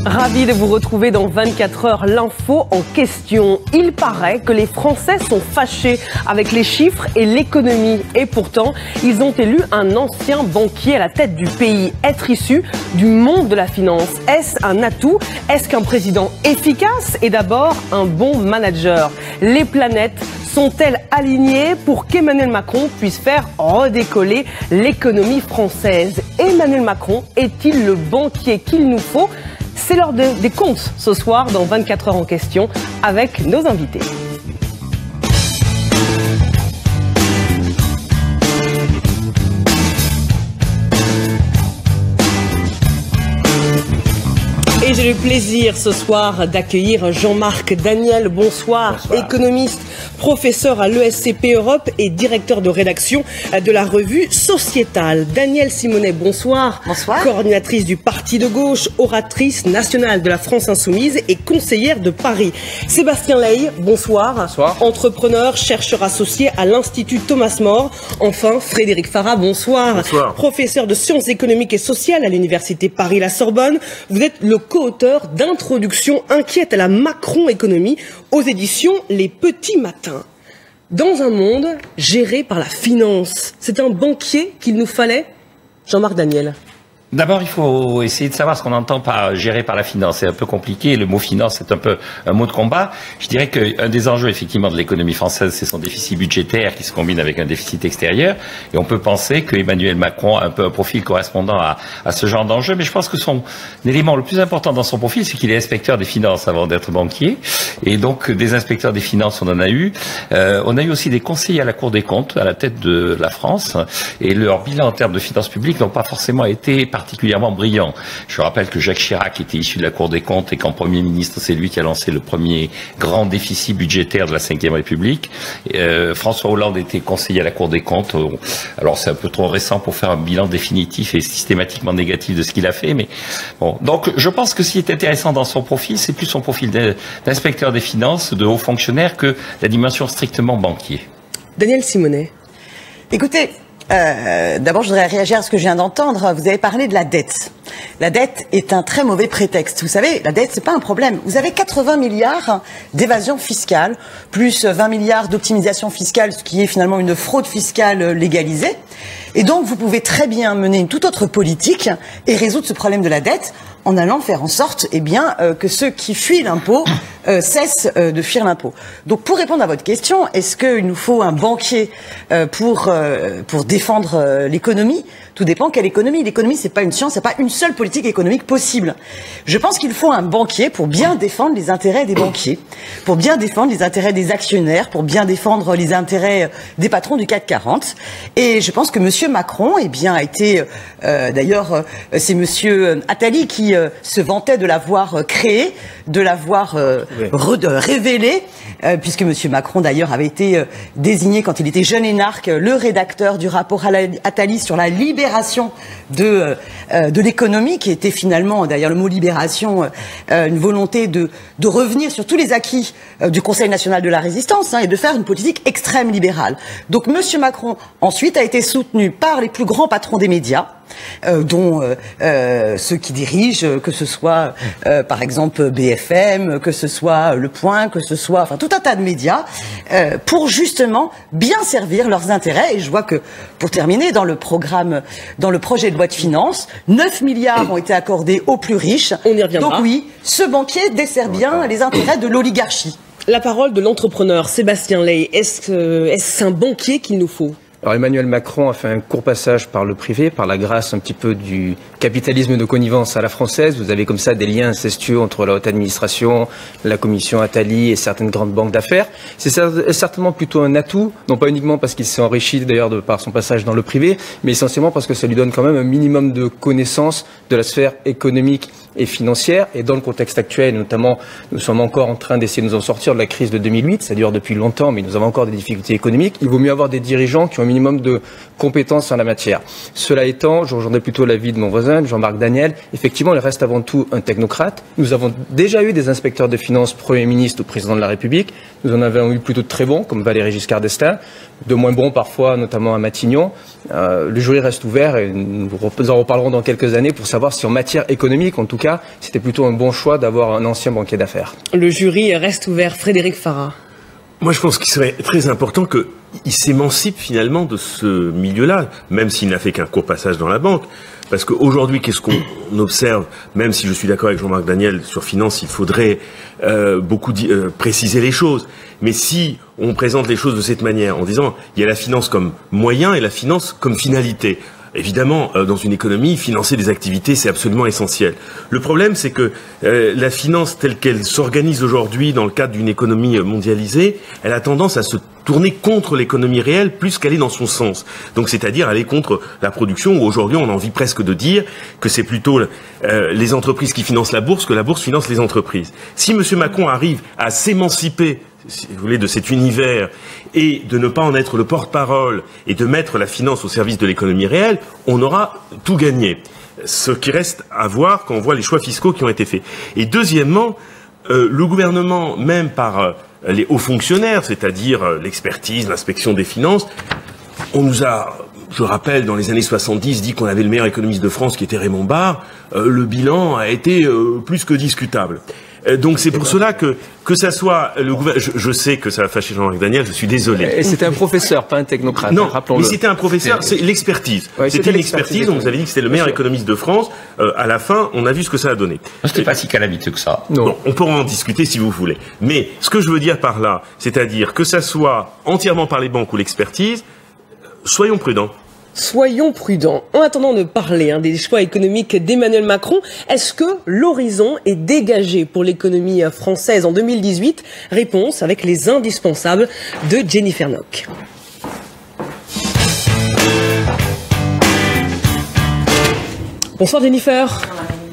Ravi de vous retrouver dans 24 heures, l'info en question. Il paraît que les Français sont fâchés avec les chiffres et l'économie. Et pourtant, ils ont élu un ancien banquier à la tête du pays. Être issu du monde de la finance, est-ce un atout? Est-ce qu'un président efficace est d'abord un bon manager? Les planètes sont-elles alignées pour qu'Emmanuel Macron puisse faire redécoller l'économie française? Emmanuel Macron est-il le banquier qu'il nous faut? C'est l'heure des comptes ce soir dans 24 heures en question avec nos invités. Et j'ai le plaisir ce soir d'accueillir Jean-Marc Daniel. Bonsoir, économiste, professeur à l'ESCP Europe et directeur de rédaction de la revue Sociétale. Danielle Simonet, bonsoir. Bonsoir. Coordinatrice du Parti de gauche, oratrice nationale de la France Insoumise et conseillère de Paris. Sébastien Ley, bonsoir. Bonsoir. Entrepreneur, chercheur associé à l'Institut Thomas More. Enfin, Frédéric Farah, bonsoir. Bonsoir. Professeur de sciences économiques et sociales à l'Université Paris-La Sorbonne. Vous êtes le co-auteur d'Introduction inquiète à la Macron-économie aux éditions Les Petits Matins. Dans un monde géré par la finance, c'est un banquier qu'il nous fallait? Jean-Marc Daniel. D'abord, il faut essayer de savoir ce qu'on entend par gérer par la finance. C'est un peu compliqué. Le mot finance, c'est un peu un mot de combat. Je dirais qu'un des enjeux, effectivement, de l'économie française, c'est son déficit budgétaire qui se combine avec un déficit extérieur. Et on peut penser que Emmanuel Macron a un peu un profil correspondant à ce genre d'enjeu. Mais je pense que son élément le plus important dans son profil, c'est qu'il est inspecteur des finances avant d'être banquier. Et donc, des inspecteurs des finances, on en a eu. On a eu aussi des conseillers à la Cour des comptes, à la tête de la France. Et leur bilan en termes de finances publiques n'ont pas forcément été particulièrement brillant. Je rappelle que Jacques Chirac était issu de la Cour des comptes et qu'en Premier ministre, c'est lui qui a lancé le premier grand déficit budgétaire de la Ve République. François Hollande était conseiller à la Cour des comptes. Alors c'est un peu trop récent pour faire un bilan définitif et systématiquement négatif de ce qu'il a fait, mais bon. Donc je pense que ce qui est intéressant dans son profil, c'est plus son profil d'inspecteur des finances, de haut fonctionnaire, que la dimension strictement banquier. Danielle Simonet. Écoutez, d'abord, je voudrais réagir à ce que je viens d'entendre. Vous avez parlé de la dette. La dette est un très mauvais prétexte. Vous savez, la dette, c'est pas un problème. Vous avez 80 milliards d'évasion fiscale, plus 20 milliards d'optimisation fiscale, ce qui est finalement une fraude fiscale légalisée. Et donc, vous pouvez très bien mener une toute autre politique et résoudre ce problème de la dette en allant faire en sorte, que ceux qui fuient l'impôt cessent de fuir l'impôt. Donc, pour répondre à votre question, est-ce qu'il nous faut un banquier pour défendre l'économie? Tout dépend quelle économie. L'économie, c'est pas une science, c'est pas une seule politique économique possible. Je pense qu'il faut un banquier pour bien défendre les intérêts des banquiers, pour bien défendre les intérêts des actionnaires, pour bien défendre les intérêts des patrons du CAC 40. Et je pense que Monsieur Macron, a été, d'ailleurs, c'est Monsieur Attali qui se vantait de l'avoir créé, de l'avoir révélé, puisque Monsieur Macron, d'ailleurs, avait été désigné quand il était jeune énarque, le rédacteur du rapport Attali sur la libération de l'économie, qui était finalement, derrière le mot libération, une volonté de revenir sur tous les acquis du Conseil national de la résistance et de faire une politique extrême libérale. Donc Monsieur Macron, ensuite, a été soutenu par les plus grands patrons des médias, dont ceux qui dirigent, que ce soit par exemple BFM, que ce soit Le Point, que ce soit tout un tas de médias, pour justement bien servir leurs intérêts. Et je vois que, pour terminer, dans le projet de loi de finances, 9 milliards ont été accordés aux plus riches. On y reviendra. Donc oui, ce banquier dessert bien les intérêts de l'oligarchie. La parole de l'entrepreneur Sébastien Ley. Est-ce un banquier qu'il nous faut? Alors Emmanuel Macron a fait un court passage par le privé, par la grâce un petit peu du capitalisme de connivence à la française. Vous avez comme ça des liens incestueux entre la haute administration, la commission Attali et certaines grandes banques d'affaires. C'est certainement plutôt un atout, non pas uniquement parce qu'il s'est enrichi d'ailleurs par son passage dans le privé, mais essentiellement parce que ça lui donne quand même un minimum de connaissances de la sphère économique et financière. Et dans le contexte actuel, notamment, nous sommes encore en train d'essayer de nous en sortir de la crise de 2008. Ça dure depuis longtemps, mais nous avons encore des difficultés économiques. Il vaut mieux avoir des dirigeants qui ont un minimum de compétences en la matière. Cela étant, je rejoindrai plutôt l'avis de mon voisin, Jean-Marc Daniel. Effectivement, il reste avant tout un technocrate. Nous avons déjà eu des inspecteurs de finances, Premier ministre ou Président de la République. Nous en avons eu plutôt de très bons, comme Valéry Giscard d'Estaing, de moins bons parfois, notamment à Matignon. Le jury reste ouvert et nous en reparlerons dans quelques années pour savoir si en matière économique, en tout cas, c'était plutôt un bon choix d'avoir un ancien banquier d'affaires. Le jury reste ouvert. Frédéric Farah. Moi, je pense qu'il serait très important qu'il s'émancipe finalement de ce milieu-là, même s'il n'a fait qu'un court passage dans la banque. Parce qu'aujourd'hui, qu'est-ce qu'on observe, même si je suis d'accord avec Jean-Marc Daniel sur finance, il faudrait préciser les choses. Mais si on présente les choses de cette manière, en disant il y a la finance comme moyen et la finance comme finalité, évidemment, dans une économie, financer des activités, c'est absolument essentiel. Le problème, c'est que la finance telle qu'elle s'organise aujourd'hui dans le cadre d'une économie mondialisée, elle a tendance à se tourner contre l'économie réelle plus qu'aller dans son sens. Donc, c'est-à-dire aller contre la production, où aujourd'hui, on a envie presque de dire que c'est plutôt les entreprises qui financent la bourse que la bourse finance les entreprises. Si M. Macron arrive à s'émanciper, si vous voulez, de cet univers et de ne pas en être le porte-parole et de mettre la finance au service de l'économie réelle, on aura tout gagné. Ce qui reste à voir quand on voit les choix fiscaux qui ont été faits. Et deuxièmement, le gouvernement, même par les hauts fonctionnaires, c'est-à-dire l'expertise, l'inspection des finances, on nous a, je rappelle, dans les années 70, dit qu'on avait le meilleur économiste de France qui était Raymond Barre. Le bilan a été plus que discutable. Donc c'est pour cela que ça soit le gouvernement. Je sais que ça va fâcher Jean-Marc Daniel, je suis désolé. Et c'était un professeur, pas un technocrate. Non, rappelons-le. mais c'était un professeur, c'est l'expertise. Ouais, c'était l'expertise, on vous avait dit que c'était le meilleur économiste de France. À la fin, on a vu ce que ça a donné. C'était pas si calamiteux que ça. Non. Bon, on pourra en discuter si vous voulez. Mais ce que je veux dire par là, c'est-à-dire que ça soit entièrement par les banques ou l'expertise, soyons prudents. Soyons prudents. En attendant de parler des choix économiques d'Emmanuel Macron, est-ce que l'horizon est dégagé pour l'économie française en 2018? Réponse avec les indispensables de Jennifer Nock. Bonsoir Jennifer.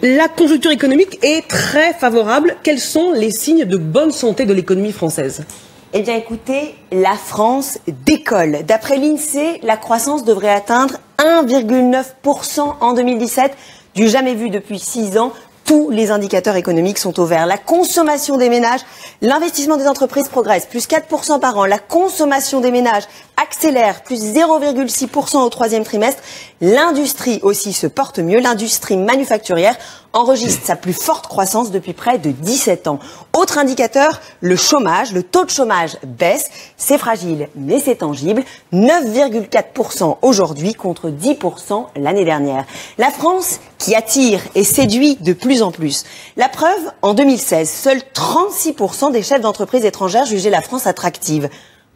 La conjoncture économique est très favorable. Quels sont les signes de bonne santé de l'économie française ? Eh bien écoutez, la France décolle. D'après l'INSEE, la croissance devrait atteindre 1,9% en 2017, du jamais vu depuis 6 ans. Tous les indicateurs économiques sont au vert. La consommation des ménages, l'investissement des entreprises progresse, plus 4% par an. La consommation des ménages accélère, plus 0,6% au 3e trimestre. L'industrie aussi se porte mieux. L'industrie manufacturière enregistre sa plus forte croissance depuis près de 17 ans. Autre indicateur, le chômage. Le taux de chômage baisse. C'est fragile, mais c'est tangible. 9,4% aujourd'hui contre 10% l'année dernière. La France qui attire et séduit de plus en plus. La preuve, en 2016, seuls 36% des chefs d'entreprise étrangères jugeaient la France attractive.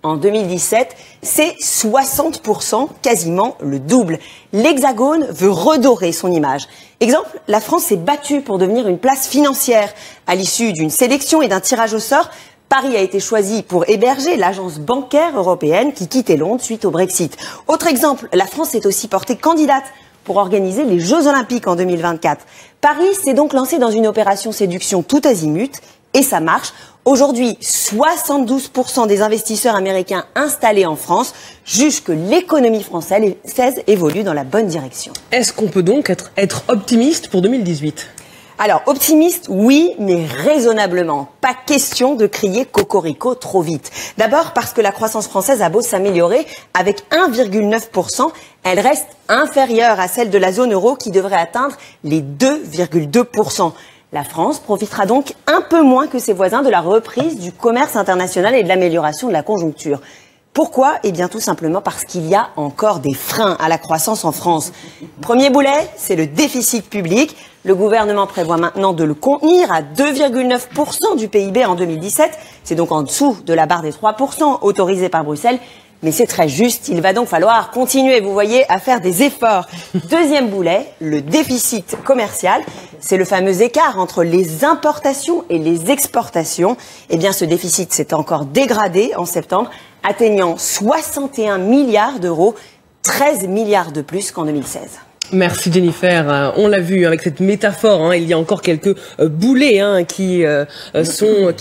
En 2017, c'est 60%, quasiment le double. L'Hexagone veut redorer son image. Exemple, la France s'est battue pour devenir une place financière. À l'issue d'une sélection et d'un tirage au sort, Paris a été choisi pour héberger l'agence bancaire européenne qui quittait Londres suite au Brexit. Autre exemple, la France s'est aussi portée candidate pour organiser les Jeux Olympiques en 2024. Paris s'est donc lancé dans une opération séduction tout azimut, et ça marche. Aujourd'hui, 72% des investisseurs américains installés en France jugent que l'économie française évolue dans la bonne direction. Est-ce qu'on peut donc être optimiste pour 2018 ? Alors, optimiste, oui, mais raisonnablement. Pas question de crier cocorico trop vite. D'abord parce que la croissance française a beau s'améliorer, avec 1,9%, elle reste inférieure à celle de la zone euro qui devrait atteindre les 2,2%. La France profitera donc un peu moins que ses voisins de la reprise du commerce international et de l'amélioration de la conjoncture. Pourquoi ? Eh bien tout simplement parce qu'il y a encore des freins à la croissance en France. Premier boulet, c'est le déficit public. Le gouvernement prévoit maintenant de le contenir à 2,9% du PIB en 2017. C'est donc en dessous de la barre des 3% autorisée par Bruxelles. Mais c'est très juste, il va donc falloir continuer, vous voyez, à faire des efforts. Deuxième boulet, le déficit commercial. C'est le fameux écart entre les importations et les exportations. Eh bien, ce déficit s'est encore dégradé en septembre, atteignant 61 milliards d'euros, 13 milliards de plus qu'en 2016. Merci Jennifer. On l'a vu avec cette métaphore, il y a encore quelques boulets qui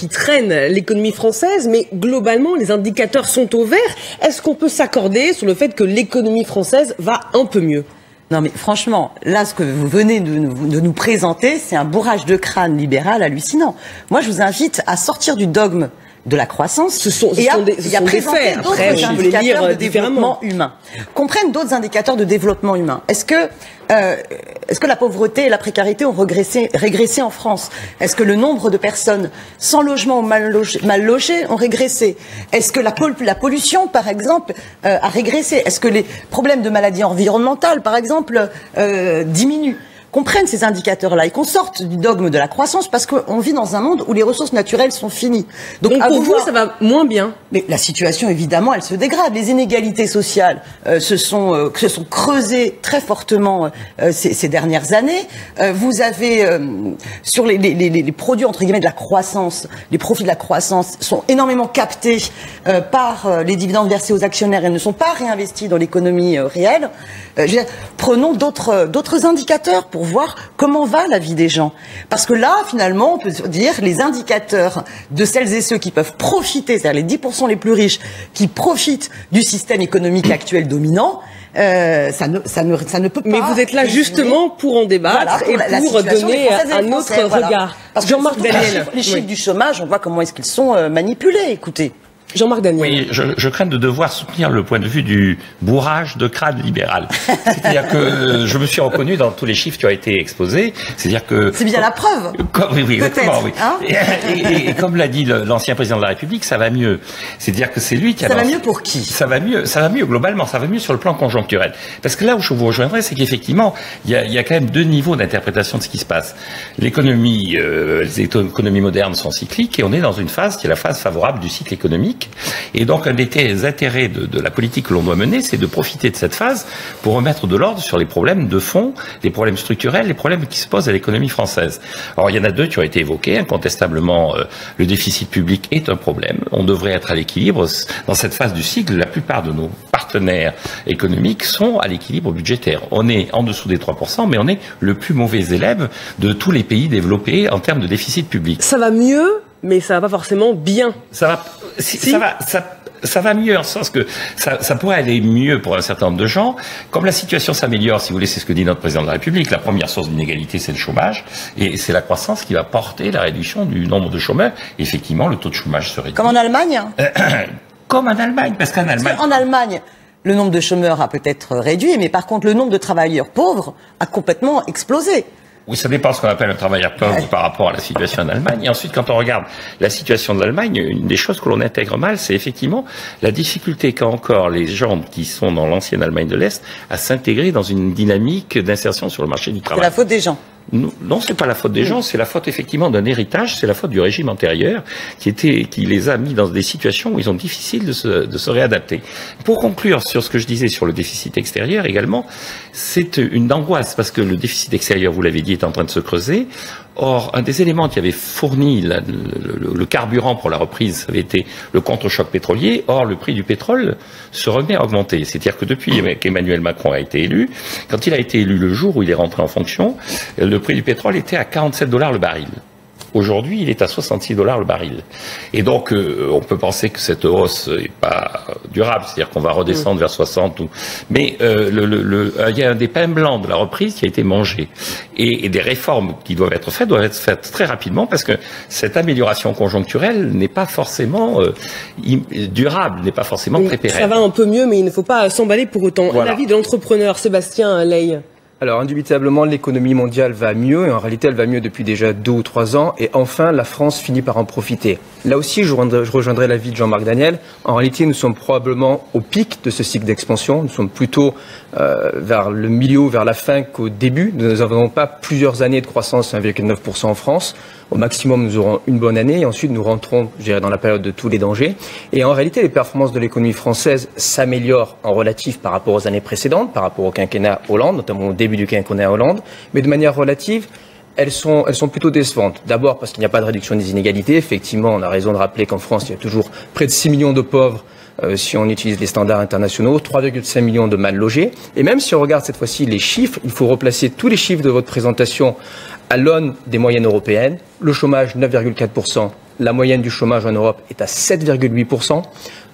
traînent l'économie française, mais globalement les indicateurs sont au vert. Est-ce qu'on peut s'accorder sur le fait que l'économie française va un peu mieux ? Non mais franchement, là ce que vous venez de nous présenter, c'est un bourrage de crâne libéral hallucinant. Moi je vous invite à sortir du dogme de la croissance ce sont des faits. Après, d'autres indicateurs de développement humain. Qu'on prenne d'autres indicateurs de développement humain. Est-ce que la pauvreté et la précarité ont régressé en France? Est-ce que le nombre de personnes sans logement ou mal logées ont régressé? Est-ce que la pollution, par exemple, a régressé? Est-ce que les problèmes de maladies environnementales, par exemple, diminuent? Qu'on prenne ces indicateurs-là et qu'on sorte du dogme de la croissance parce qu'on vit dans un monde où les ressources naturelles sont finies. Donc pour vous, ça va moins bien. Mais la situation, évidemment, elle se dégrade. Les inégalités sociales se sont creusées très fortement ces dernières années. Vous avez, sur les produits, entre guillemets, de la croissance, les profits de la croissance sont énormément captés par les dividendes versés aux actionnaires et ne sont pas réinvestis dans l'économie réelle. Prenons d'autres indicateurs pour voir comment va la vie des gens. Parce que là, finalement, on peut dire les indicateurs de celles et ceux qui peuvent profiter, c'est-à-dire les 10% les plus riches, qui profitent du système économique actuel dominant, ça ne peut pas. Mais vous êtes là justement pour en débattre et pour donner un autre regard. Parce que Jean-Marc Daniel, les chiffres du chômage, on voit comment est-ce qu'ils sont manipulés. Écoutez. Jean-Marc Daniel. Oui, je crains de devoir soutenir le point de vue du bourrage de crâne libéral. C'est-à-dire que je me suis reconnu dans tous les chiffres qui ont été exposés. C'est-à-dire que c'est bien la preuve. Oui, exactement. Oui. Hein et comme l'a dit l'ancien président de la République, ça va mieux. C'est-à-dire que c'est lui qui a. Ça va mieux pour qui? Ça va mieux globalement. Ça va mieux sur le plan conjoncturel. Parce que là où je vous rejoindrai, c'est qu'effectivement, il y a quand même deux niveaux d'interprétation de ce qui se passe. Les économies modernes sont cycliques et on est dans une phase qui est la phase favorable du cycle économique. Et donc, un des intérêts de la politique que l'on doit mener, c'est de profiter de cette phase pour remettre de l'ordre sur les problèmes de fond, les problèmes structurels, les problèmes qui se posent à l'économie française. Alors, il y en a deux qui ont été évoqués. Incontestablement, le déficit public est un problème. On devrait être à l'équilibre. Dans cette phase du cycle, la plupart de nos partenaires économiques sont à l'équilibre budgétaire. On est en dessous des 3%, mais on est le plus mauvais élève de tous les pays développés en termes de déficit public. Ça va mieux, mais ça va pas forcément bien. Ça va mieux en ce sens que ça pourrait aller mieux pour un certain nombre de gens. Comme la situation s'améliore, si vous voulez, c'est ce que dit notre président de la République, la première source d'inégalité, c'est le chômage. Et c'est la croissance qui va porter la réduction du nombre de chômeurs. Et effectivement, le taux de chômage se réduit. Comme en Allemagne Comme en Allemagne, parce qu'en Allemagne... En Allemagne, le nombre de chômeurs a peut-être réduit, mais par contre, le nombre de travailleurs pauvres a complètement explosé. Oui, ça dépend de ce qu'on appelle un travailleur pauvre par rapport à la situation en Allemagne. Et ensuite, quand on regarde la situation de l'Allemagne, une des choses que l'on intègre mal, c'est effectivement la difficulté qu'a encore les gens qui sont dans l'ancienne Allemagne de l'Est à s'intégrer dans une dynamique d'insertion sur le marché du travail. C'est la faute des gens. Non, c'est pas la faute des gens, c'est la faute effectivement d'un héritage, c'est la faute du régime antérieur qui les a mis dans des situations où ils ont difficile de se réadapter. Pour conclure sur ce que je disais sur le déficit extérieur également, c'est une angoisse parce que le déficit extérieur, vous l'avez dit, est en train de se creuser. Or, un des éléments qui avait fourni le carburant pour la reprise, ça avait été le contre-choc pétrolier. Or, le prix du pétrole se remet à augmenter. C'est-à-dire que depuis qu'Emmanuel Macron a été élu, quand il a été élu le jour où il est rentré en fonction, le prix du pétrole était à 47 $ le baril. Aujourd'hui, il est à 66 $ le baril. Et donc, on peut penser que cette hausse n'est pas durable, c'est-à-dire qu'on va redescendre vers 60. Mais il y a un des pains blancs de la reprise qui a été mangé. Et des réformes qui doivent être faites très rapidement parce que cette amélioration conjoncturelle n'est pas forcément durable, n'est pas forcément très pérenne. Ça va un peu mieux, mais il ne faut pas s'emballer pour autant. Voilà. L'avis de l'entrepreneur Sébastien Ley. Alors, indubitablement, l'économie mondiale va mieux, et en réalité, elle va mieux depuis déjà 2 ou 3 ans, et enfin, la France finit par en profiter. Là aussi, je rejoindrai l'avis de Jean-Marc Daniel. En réalité, nous sommes probablement au pic de ce cycle d'expansion. Nous sommes plutôt vers le milieu, vers la fin qu'au début. Nous n'avons pas plusieurs années de croissance, 1,9% en France. Au maximum, nous aurons une bonne année, et ensuite, nous rentrons, je dirais, dans la période de tous les dangers. Et en réalité, les performances de l'économie française s'améliorent en relatif par rapport aux années précédentes, par rapport au quinquennat Hollande, notamment au début du quinquennat Hollande, mais de manière relative, elles sont plutôt décevantes. D'abord parce qu'il n'y a pas de réduction des inégalités. Effectivement, on a raison de rappeler qu'en France, il y a toujours près de 6 millions de pauvres si on utilise les standards internationaux, 3,5 millions de mal logés. Et même si on regarde cette fois-ci les chiffres, il faut replacer tous les chiffres de votre présentation à l'aune des moyennes européennes. Le chômage, 9,4%. La moyenne du chômage en Europe est à 7,8%.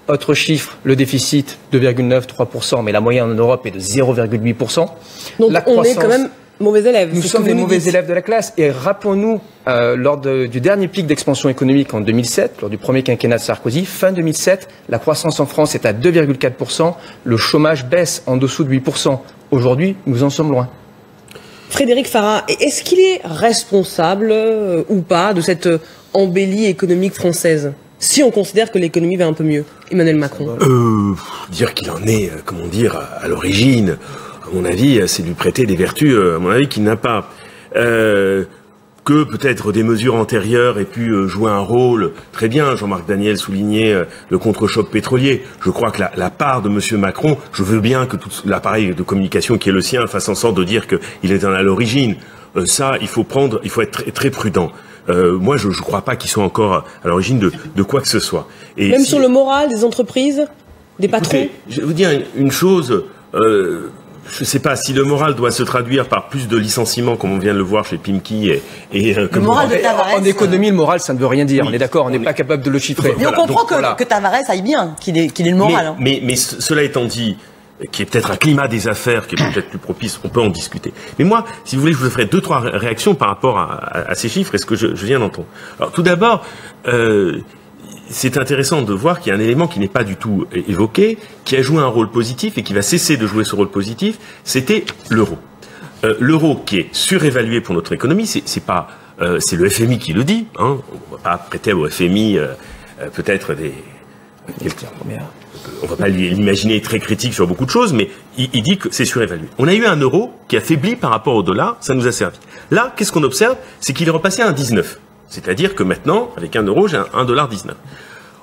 Autre chiffre, le déficit, 2,9-3%, mais la moyenne en Europe est de 0,8%. Donc on est quand même mauvais élèves. Nous sommes les mauvais élèves de la classe. Et rappelons-nous, lors du dernier pic d'expansion économique en 2007, lors du premier quinquennat de Sarkozy, fin 2007, la croissance en France est à 2,4%. Le chômage baisse en dessous de 8%. Aujourd'hui, nous en sommes loin. Frédéric Farah, est-ce qu'il est responsable ou pas de cette embellie économique française, si on considère que l'économie va un peu mieux, Emmanuel Macron? Dire qu'il en est, comment dire, à l'origine, à mon avis, c'est lui prêter des vertus, à mon avis, qu'il n'a pas. Que peut-être des mesures antérieures aient pu jouer un rôle. Très bien, Jean-Marc Daniel soulignait le contre-choc pétrolier. Je crois que la part de M. Macron, je veux bien que tout l'appareil de communication qui est le sien fasse en sorte de dire qu'il est à l'origine. Ça, il faut être très, très prudent. Moi, je ne crois pas qu'ils soient encore à l'origine de quoi que ce soit. Et même sur le moral des entreprises, des patrons. Écoutez, je vais vous dire une chose. Je ne sais pas si le moral doit se traduire par plus de licenciements, comme on vient de le voir chez Pimki le moral de Tavares. En économie, le moral, ça ne veut rien dire. Oui, on est d'accord, on n'est pas capable de le chiffrer. Mais on comprend que Tavares aille bien, qu'il ait le moral. Mais cela étant dit, qui est peut-être un climat des affaires qui est peut-être plus propice, on peut en discuter. Mais moi, si vous voulez, je vous ferai 2-3 réactions par rapport à ces chiffres et ce que je viens d'entendre. Alors tout d'abord, c'est intéressant de voir qu'il y a un élément qui n'est pas du tout évoqué, qui a joué un rôle positif et qui va cesser de jouer ce rôle positif, c'était l'euro. L'euro qui est surévalué pour notre économie, c'est le FMI qui le dit, hein. On va pas prêter au FMI peut-être on va pas l'imaginer très critique sur beaucoup de choses, mais il dit que c'est surévalué. On a eu un euro qui a faibli par rapport au dollar, ça nous a servi. Là, qu'est-ce qu'on observe? C'est qu'il est repassé à 1,19. C'est-à-dire que maintenant, avec 1 euro, j'ai un $1,19.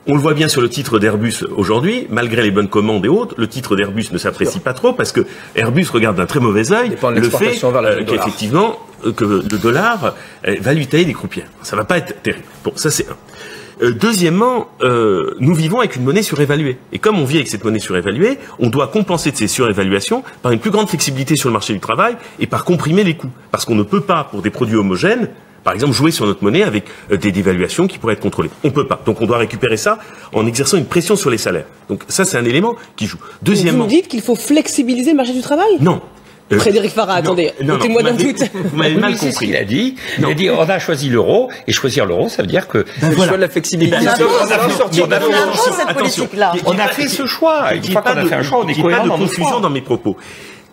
On le voit bien sur le titre d'Airbus aujourd'hui, malgré les bonnes commandes et autres, le titre d'Airbus ne s'apprécie pas trop parce que Airbus regarde d'un très mauvais œil le fait qu'effectivement, que le dollar va lui tailler des croupières. Ça va pas être terrible. Bon, ça c'est un. Deuxièmement, nous vivons avec une monnaie surévaluée. Et comme on vit avec cette monnaie surévaluée, on doit compenser de ces surévaluations par une plus grande flexibilité sur le marché du travail et par comprimer les coûts. Parce qu'on ne peut pas, pour des produits homogènes, par exemple, jouer sur notre monnaie avec des dévaluations qui pourraient être contrôlées. On peut pas. Donc on doit récupérer ça en exerçant une pression sur les salaires. Donc ça, c'est un élément qui joue. Deuxièmement... Vous me dites qu'il faut flexibiliser le marché du travail? Non. Frédéric Farah, attendez, mettez-moi d'un doute. Vous m'avez mal compris. Il a dit, on a choisi l'euro, et choisir l'euro, ça veut dire que... C'est le choix de la flexibilité. On a fait ce choix. Une fois qu'on a fait un choix, on est cohérent dans nos choix. Dans mes propos.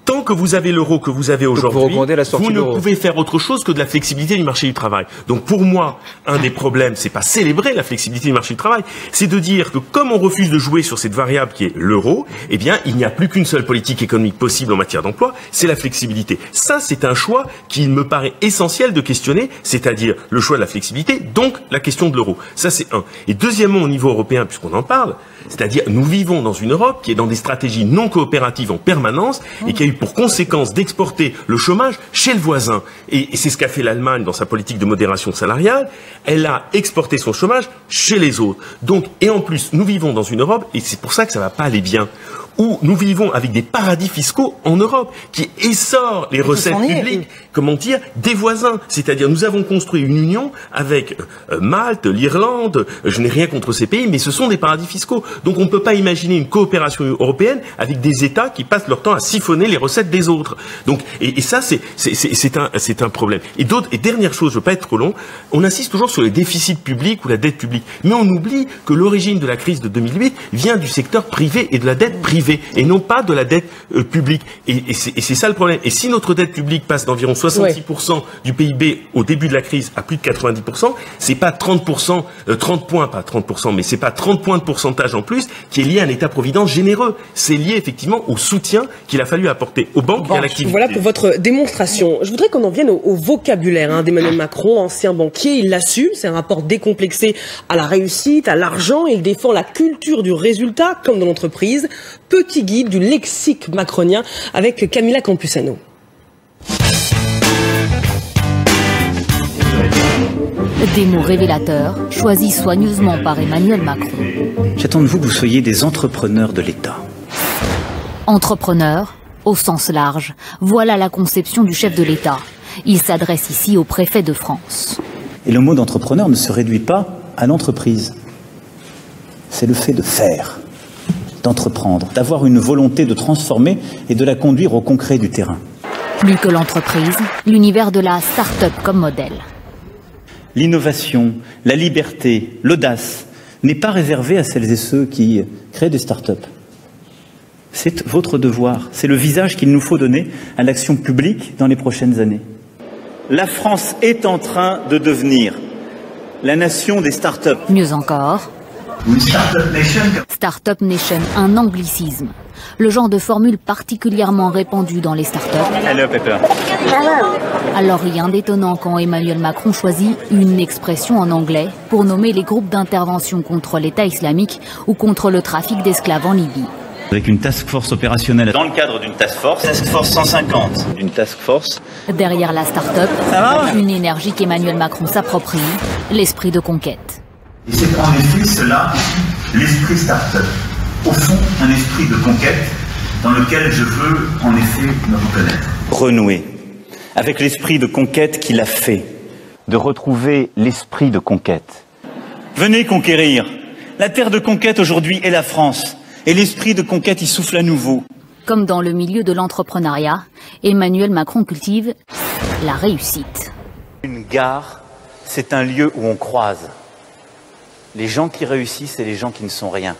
Tant que vous avez l'euro que vous avez aujourd'hui, vous ne pouvez faire autre chose que de la flexibilité du marché du travail. Donc pour moi, un des problèmes, c'est pas célébrer la flexibilité du marché du travail, c'est de dire que comme on refuse de jouer sur cette variable qui est l'euro, eh bien il n'y a plus qu'une seule politique économique possible en matière d'emploi, c'est la flexibilité. Ça, c'est un choix qui me paraît essentiel de questionner, c'est-à-dire le choix de la flexibilité, donc la question de l'euro. Ça, c'est un. Et deuxièmement, au niveau européen, puisqu'on en parle, c'est-à-dire nous vivons dans une Europe qui est dans des stratégies non coopératives en permanence et qui a eu pour conséquence d'exporter le chômage chez le voisin. Et c'est ce qu'a fait l'Allemagne dans sa politique de modération salariale. Elle a exporté son chômage chez les autres. Donc, et en plus, nous vivons dans une Europe, et c'est pour ça que ça va pas aller bien, où nous vivons avec des paradis fiscaux en Europe, qui essorent les recettes publiques, comment dire, des voisins. C'est-à-dire, nous avons construit une union avec Malte, l'Irlande, je n'ai rien contre ces pays, mais ce sont des paradis fiscaux. Donc on ne peut pas imaginer une coopération européenne avec des États qui passent leur temps à siphonner les recettes des autres. Donc, et ça, c'est un problème. Et dernière chose, je ne veux pas être trop long, on insiste toujours sur les déficits publics ou la dette publique. Mais on oublie que l'origine de la crise de 2008 vient du secteur privé et de la dette privée. Et non pas de la dette publique. Et c'est ça le problème. Et si notre dette publique passe d'environ 66% du PIB au début de la crise à plus de 90%, c'est pas 30%, 30 points, pas 30%, mais c'est pas 30 points de pourcentage en plus qui est lié à un État-providence généreux. C'est lié effectivement au soutien qu'il a fallu apporter aux banques et à l'activité. Voilà pour votre démonstration. Je voudrais qu'on en vienne au vocabulaire d'Emmanuel Macron, ancien banquier. Il l'assume, c'est un rapport décomplexé à la réussite, à l'argent. Il défend la culture du résultat, comme dans l'entreprise. Petit guide du lexique macronien avec Camilla Campusano. Des mots révélateurs, choisis soigneusement par Emmanuel Macron. J'attends de vous que vous soyez des entrepreneurs de l'État. Entrepreneur, au sens large, voilà la conception du chef de l'État. Il s'adresse ici au préfet de France. Et le mot d'entrepreneur ne se réduit pas à l'entreprise. C'est le fait de faire, d'entreprendre, d'avoir une volonté de transformer et de la conduire au concret du terrain. Plus que l'entreprise, l'univers de la start-up comme modèle. L'innovation, la liberté, l'audace n'est pas réservée à celles et ceux qui créent des start-up. C'est votre devoir, c'est le visage qu'il nous faut donner à l'action publique dans les prochaines années. La France est en train de devenir la nation des start-up. Mieux encore, Une start-up nation. Startup Nation, un anglicisme. Le genre de formule particulièrement répandue dans les startups. Hello, Pepper. Alors rien d'étonnant quand Emmanuel Macron choisit une expression en anglais pour nommer les groupes d'intervention contre l'État islamique ou contre le trafic d'esclaves en Libye. Avec une task force opérationnelle dans le cadre d'une task force 150, d'une task force. Derrière la start-up, une énergie qu'Emmanuel Macron s'approprie, l'esprit de conquête. Et c'est en effet cela, l'esprit start-up. Au fond, un esprit de conquête dans lequel je veux en effet me reconnaître. Renouer avec l'esprit de conquête qu'il a fait, de retrouver l'esprit de conquête. Venez conquérir. La terre de conquête aujourd'hui est la France. Et l'esprit de conquête y souffle à nouveau. Comme dans le milieu de l'entrepreneuriat, Emmanuel Macron cultive la réussite. Une gare, c'est un lieu où on croise les gens qui réussissent et les gens qui ne sont rien.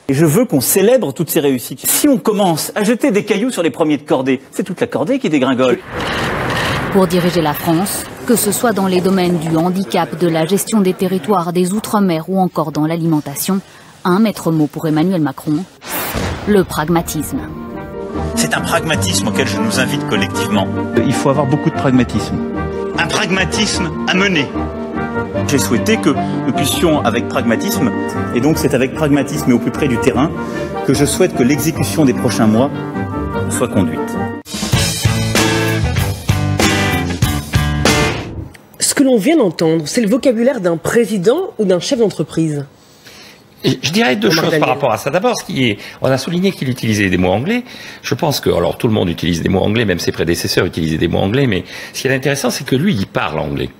Et je veux qu'on célèbre toutes ces réussites. Si on commence à jeter des cailloux sur les premiers de cordée, c'est toute la cordée qui dégringole. Pour diriger la France, que ce soit dans les domaines du handicap, de la gestion des territoires, des outre-mer ou encore dans l'alimentation, un maître mot pour Emmanuel Macron, le pragmatisme. C'est un pragmatisme auquel je nous invite collectivement. Il faut avoir beaucoup de pragmatisme. Un pragmatisme à mener. J'ai souhaité que nous puissions, avec pragmatisme, et donc c'est avec pragmatisme et au plus près du terrain, que je souhaite que l'exécution des prochains mois soit conduite. Ce que l'on vient d'entendre, c'est le vocabulaire d'un président ou d'un chef d'entreprise? Je dirais deux choses par rapport à ça. D'abord, on a souligné qu'il utilisait des mots anglais. Je pense que, alors tout le monde utilise des mots anglais, même ses prédécesseurs utilisaient des mots anglais, mais ce qui est intéressant, c'est que lui, il parle anglais.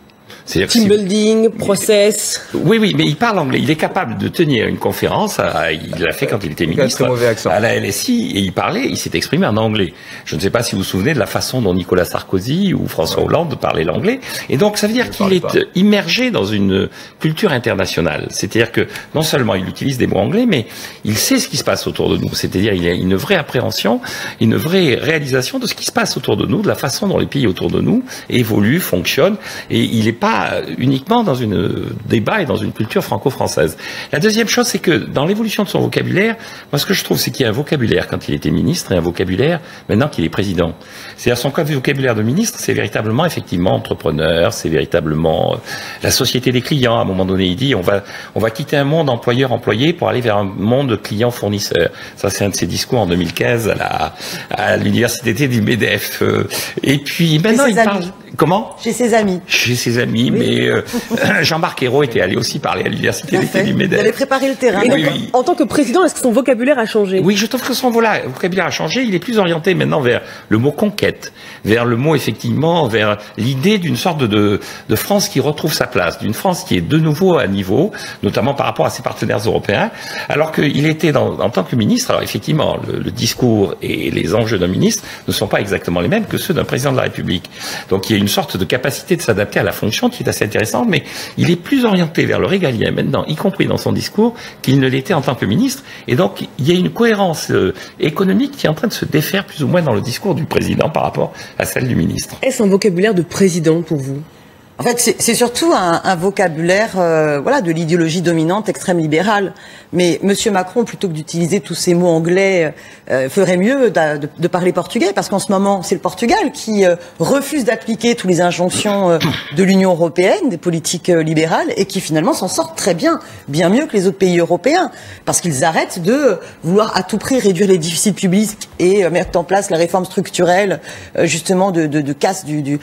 Team building, process. Oui, mais il parle anglais. Il est capable de tenir une conférence. Il l'a fait quand il était ministre à la LSI et il s'est exprimé en anglais. Je ne sais pas si vous vous souvenez de la façon dont Nicolas Sarkozy ou François Hollande parlaient l'anglais. Et donc, ça veut dire qu'il est immergé dans une culture internationale. C'est-à-dire que non seulement il utilise des mots anglais, mais il sait ce qui se passe autour de nous. C'est-à-dire il a une vraie appréhension, une vraie réalisation de ce qui se passe autour de nous, de la façon dont les pays autour de nous évoluent, fonctionnent. Et il n'est pas uniquement dans une débat et dans une culture franco-française. La deuxième chose, c'est que dans l'évolution de son vocabulaire, moi ce que je trouve, c'est qu'il y a un vocabulaire quand il était ministre et un vocabulaire maintenant qu'il est président. C'est-à-dire son vocabulaire de ministre, c'est véritablement effectivement entrepreneur, c'est véritablement la société des clients. À un moment donné, il dit on va quitter un monde employeur-employé pour aller vers un monde client-fournisseur. Ça, c'est un de ses discours en 2015 à l'université du MEDEF. Et puis maintenant, il parle... Comment? Chez ses amis. Chez ses amis, oui. Mais Jean-Marc Ayrault était allé aussi parler à l'université d'été du MEDEF. Vous avez préparé le terrain. Et donc, en tant que président, est-ce que son vocabulaire a changé? Oui, je trouve que son vocabulaire a changé. Il est plus orienté maintenant vers le mot conquête, vers le mot effectivement, vers l'idée d'une sorte de France qui retrouve sa place, d'une France qui est de nouveau à niveau, notamment par rapport à ses partenaires européens, alors qu'il était en tant que ministre. Alors effectivement, le discours et les enjeux d'un ministre ne sont pas exactement les mêmes que ceux d'un président de la République. Donc il y a une sorte de capacité de s'adapter à la fonction qui est assez intéressante, mais il est plus orienté vers le régalien maintenant, y compris dans son discours, qu'il ne l'était en tant que ministre. Et donc, il y a une cohérence économique qui est en train de se défaire plus ou moins dans le discours du président par rapport à celle du ministre. Est-ce un vocabulaire de président pour vous? En fait, c'est surtout un vocabulaire voilà, de l'idéologie dominante extrême libérale. Mais Monsieur Macron, plutôt que d'utiliser tous ces mots anglais, ferait mieux de parler portugais, parce qu'en ce moment, c'est le Portugal qui refuse d'appliquer toutes les injonctions de l'Union européenne, des politiques libérales, et qui finalement s'en sortent très bien, bien mieux que les autres pays européens, parce qu'ils arrêtent de vouloir à tout prix réduire les déficits publics et mettre en place la réforme structurelle, justement de casse du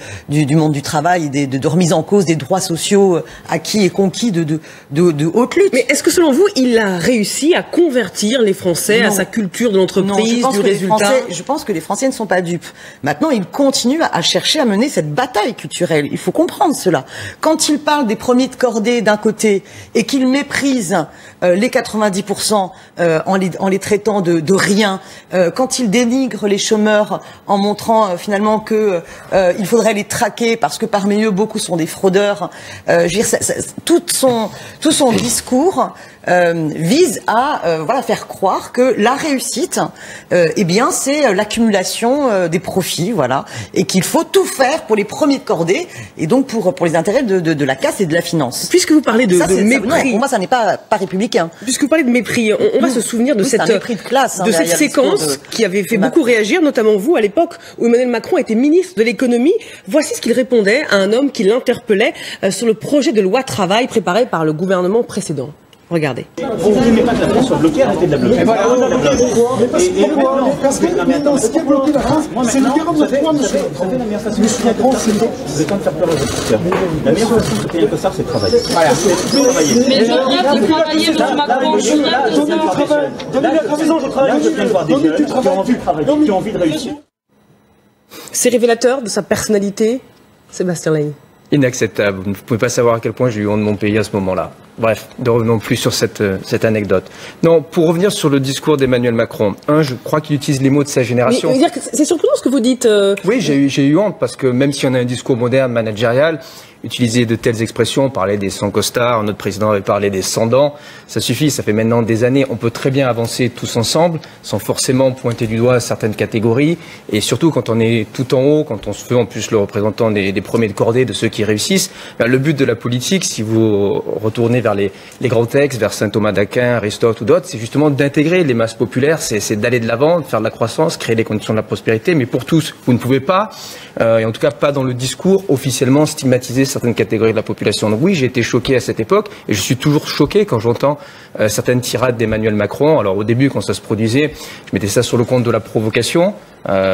monde du travail et de dormir remise en cause des droits sociaux acquis et conquis de haute lutte. Mais est-ce que selon vous, il a réussi à convertir les Français à sa culture de l'entreprise, du résultat? Je pense que les Français ne sont pas dupes. Maintenant, ils continuent à chercher à mener cette bataille culturelle. Il faut comprendre cela. Quand ils parlent des premiers de cordée d'un côté et qu'ils méprisent les 90% en les traitant de rien, quand ils dénigrent les chômeurs en montrant finalement que il faudrait les traquer parce que parmi eux beaucoup sont des fraudeurs, je veux dire, tout son discours vise à faire croire que la réussite, eh bien, c'est l'accumulation des profits, voilà, et qu'il faut tout faire pour les premiers de cordée et donc pour les intérêts de la casse et de la finance. Puisque vous parlez de mépris, non, pour moi, ça n'est pas républicain. Puisque vous parlez de mépris, on va se souvenir de cette mépris de classe, de cette séquence qui avait fait beaucoup réagir, notamment vous à l'époque où Emmanuel Macron était ministre de l'économie. Voici ce qu'il répondait à un homme qui l'interpellait sur le projet de loi travail préparé par le gouvernement précédent. Regardez. Vous n'aimez pas que la France soit bloquée, arrêtez de la bloquer. Parce que ce qui a bloqué la France, c'est le garant de notre droit, monsieur. Vous savez, la meilleure façon de faire peur aux agriculteurs. La meilleure façon de payer un costard, c'est de travailler. Mais je viens de travailler, monsieur Macron. Donnez-lui la crevaison, je travaille. Je viens de voir des jeunes qui ont envie de réussir. C'est révélateur de sa personnalité, Sébastien Ley. Inacceptable. Vous ne pouvez pas savoir à quel point j'ai eu honte de mon pays à ce moment-là. Bref, ne revenons plus sur cette anecdote. Non, pour revenir sur le discours d'Emmanuel Macron, je crois qu'il utilise les mots de sa génération. Mais, c'est surprenant ce que vous dites. Oui, j'ai eu honte parce que même si on a un discours moderne, managérial, utiliser de telles expressions, parler des 100 costards, notre président avait parlé des 100 dents, ça suffit, ça fait maintenant des années, on peut très bien avancer tous ensemble, sans forcément pointer du doigt certaines catégories, et surtout quand on est tout en haut, quand on se fait en plus le représentant des premiers de cordée, de ceux qui réussissent, le but de la politique, si vous retournez vers les grands textes, vers saint Thomas d'Aquin, Aristote ou d'autres, c'est justement d'intégrer les masses populaires, c'est d'aller de l'avant, de faire de la croissance, créer les conditions de la prospérité, mais pour tous, vous ne pouvez pas, et en tout cas pas dans le discours officiellement stigmatiser certaines catégories de la population. Donc oui, j'ai été choqué à cette époque et je suis toujours choqué quand j'entends certaines tirades d'Emmanuel Macron. Alors au début, quand ça se produisait, je mettais ça sur le compte de la provocation.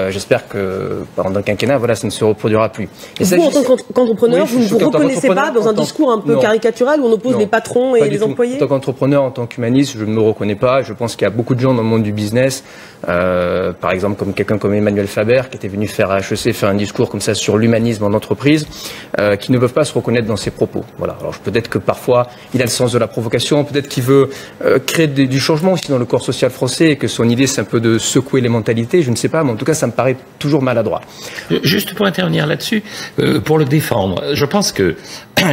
J'espère que pendant le quinquennat, voilà, ça ne se reproduira plus. Et vous, en tant qu'entrepreneur, vous ne vous reconnaissez pas dans un discours un peu caricatural où on oppose les patrons et les employés? En tant qu'entrepreneur, en tant qu'humaniste, je ne me reconnais pas. Je pense qu'il y a beaucoup de gens dans le monde du business, par exemple comme quelqu'un comme Emmanuel Faber, qui était venu faire à HEC, faire un discours comme ça sur l'humanisme en entreprise, qui ne peuvent pas se reconnaître dans ses propos. Voilà. Alors peut-être que parfois, il a le sens de la provocation, peut-être qu'il veut créer du changement aussi dans le corps social français et que son idée, c'est un peu de secouer les mentalités. Je ne sais pas, mais en tout cas, ça me paraît toujours maladroit. Juste pour intervenir là-dessus, pour le défendre, je pense que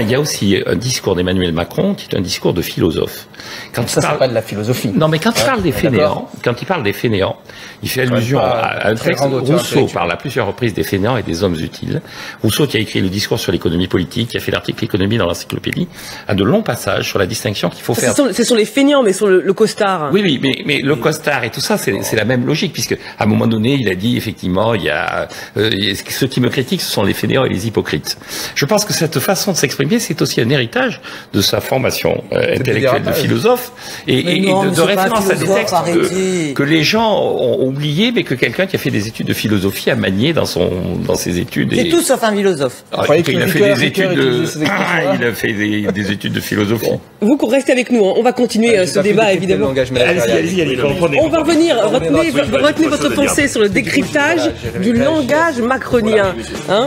il y a aussi un discours d'Emmanuel Macron qui est un discours de philosophe. Quand ça, c'est pas de la philosophie. Non, mais quand il parle des fainéants, il fait allusion à un texte. Rousseau parle à plusieurs reprises des fainéants et des hommes utiles. Rousseau, qui a écrit le discours sur l'économie politique, qui a fait l'article économie dans l'encyclopédie, a de longs passages sur la distinction qu'il faut faire. C'est sur les feignants, mais sur le costard. Oui, mais le costard et tout ça, c'est la même logique, puisque à un moment donné, il a dit effectivement, il y a ceux qui me critiquent, ce sont les fainéants et les hypocrites. Je pense que cette façon de s'exprimer, c'est aussi un héritage de sa formation intellectuelle de philosophe et de référence à des textes que les gens ont oubliés, mais que quelqu'un qui a fait des études de philosophie a manié dans ses études. C'est tout sauf un philosophe. Il a fait des études des études de philosophie. Vous restez avec nous, on va continuer ce débat évidemment. Allez-y. On va revenir, retenez votre pensée sur le décryptage du langage macronien.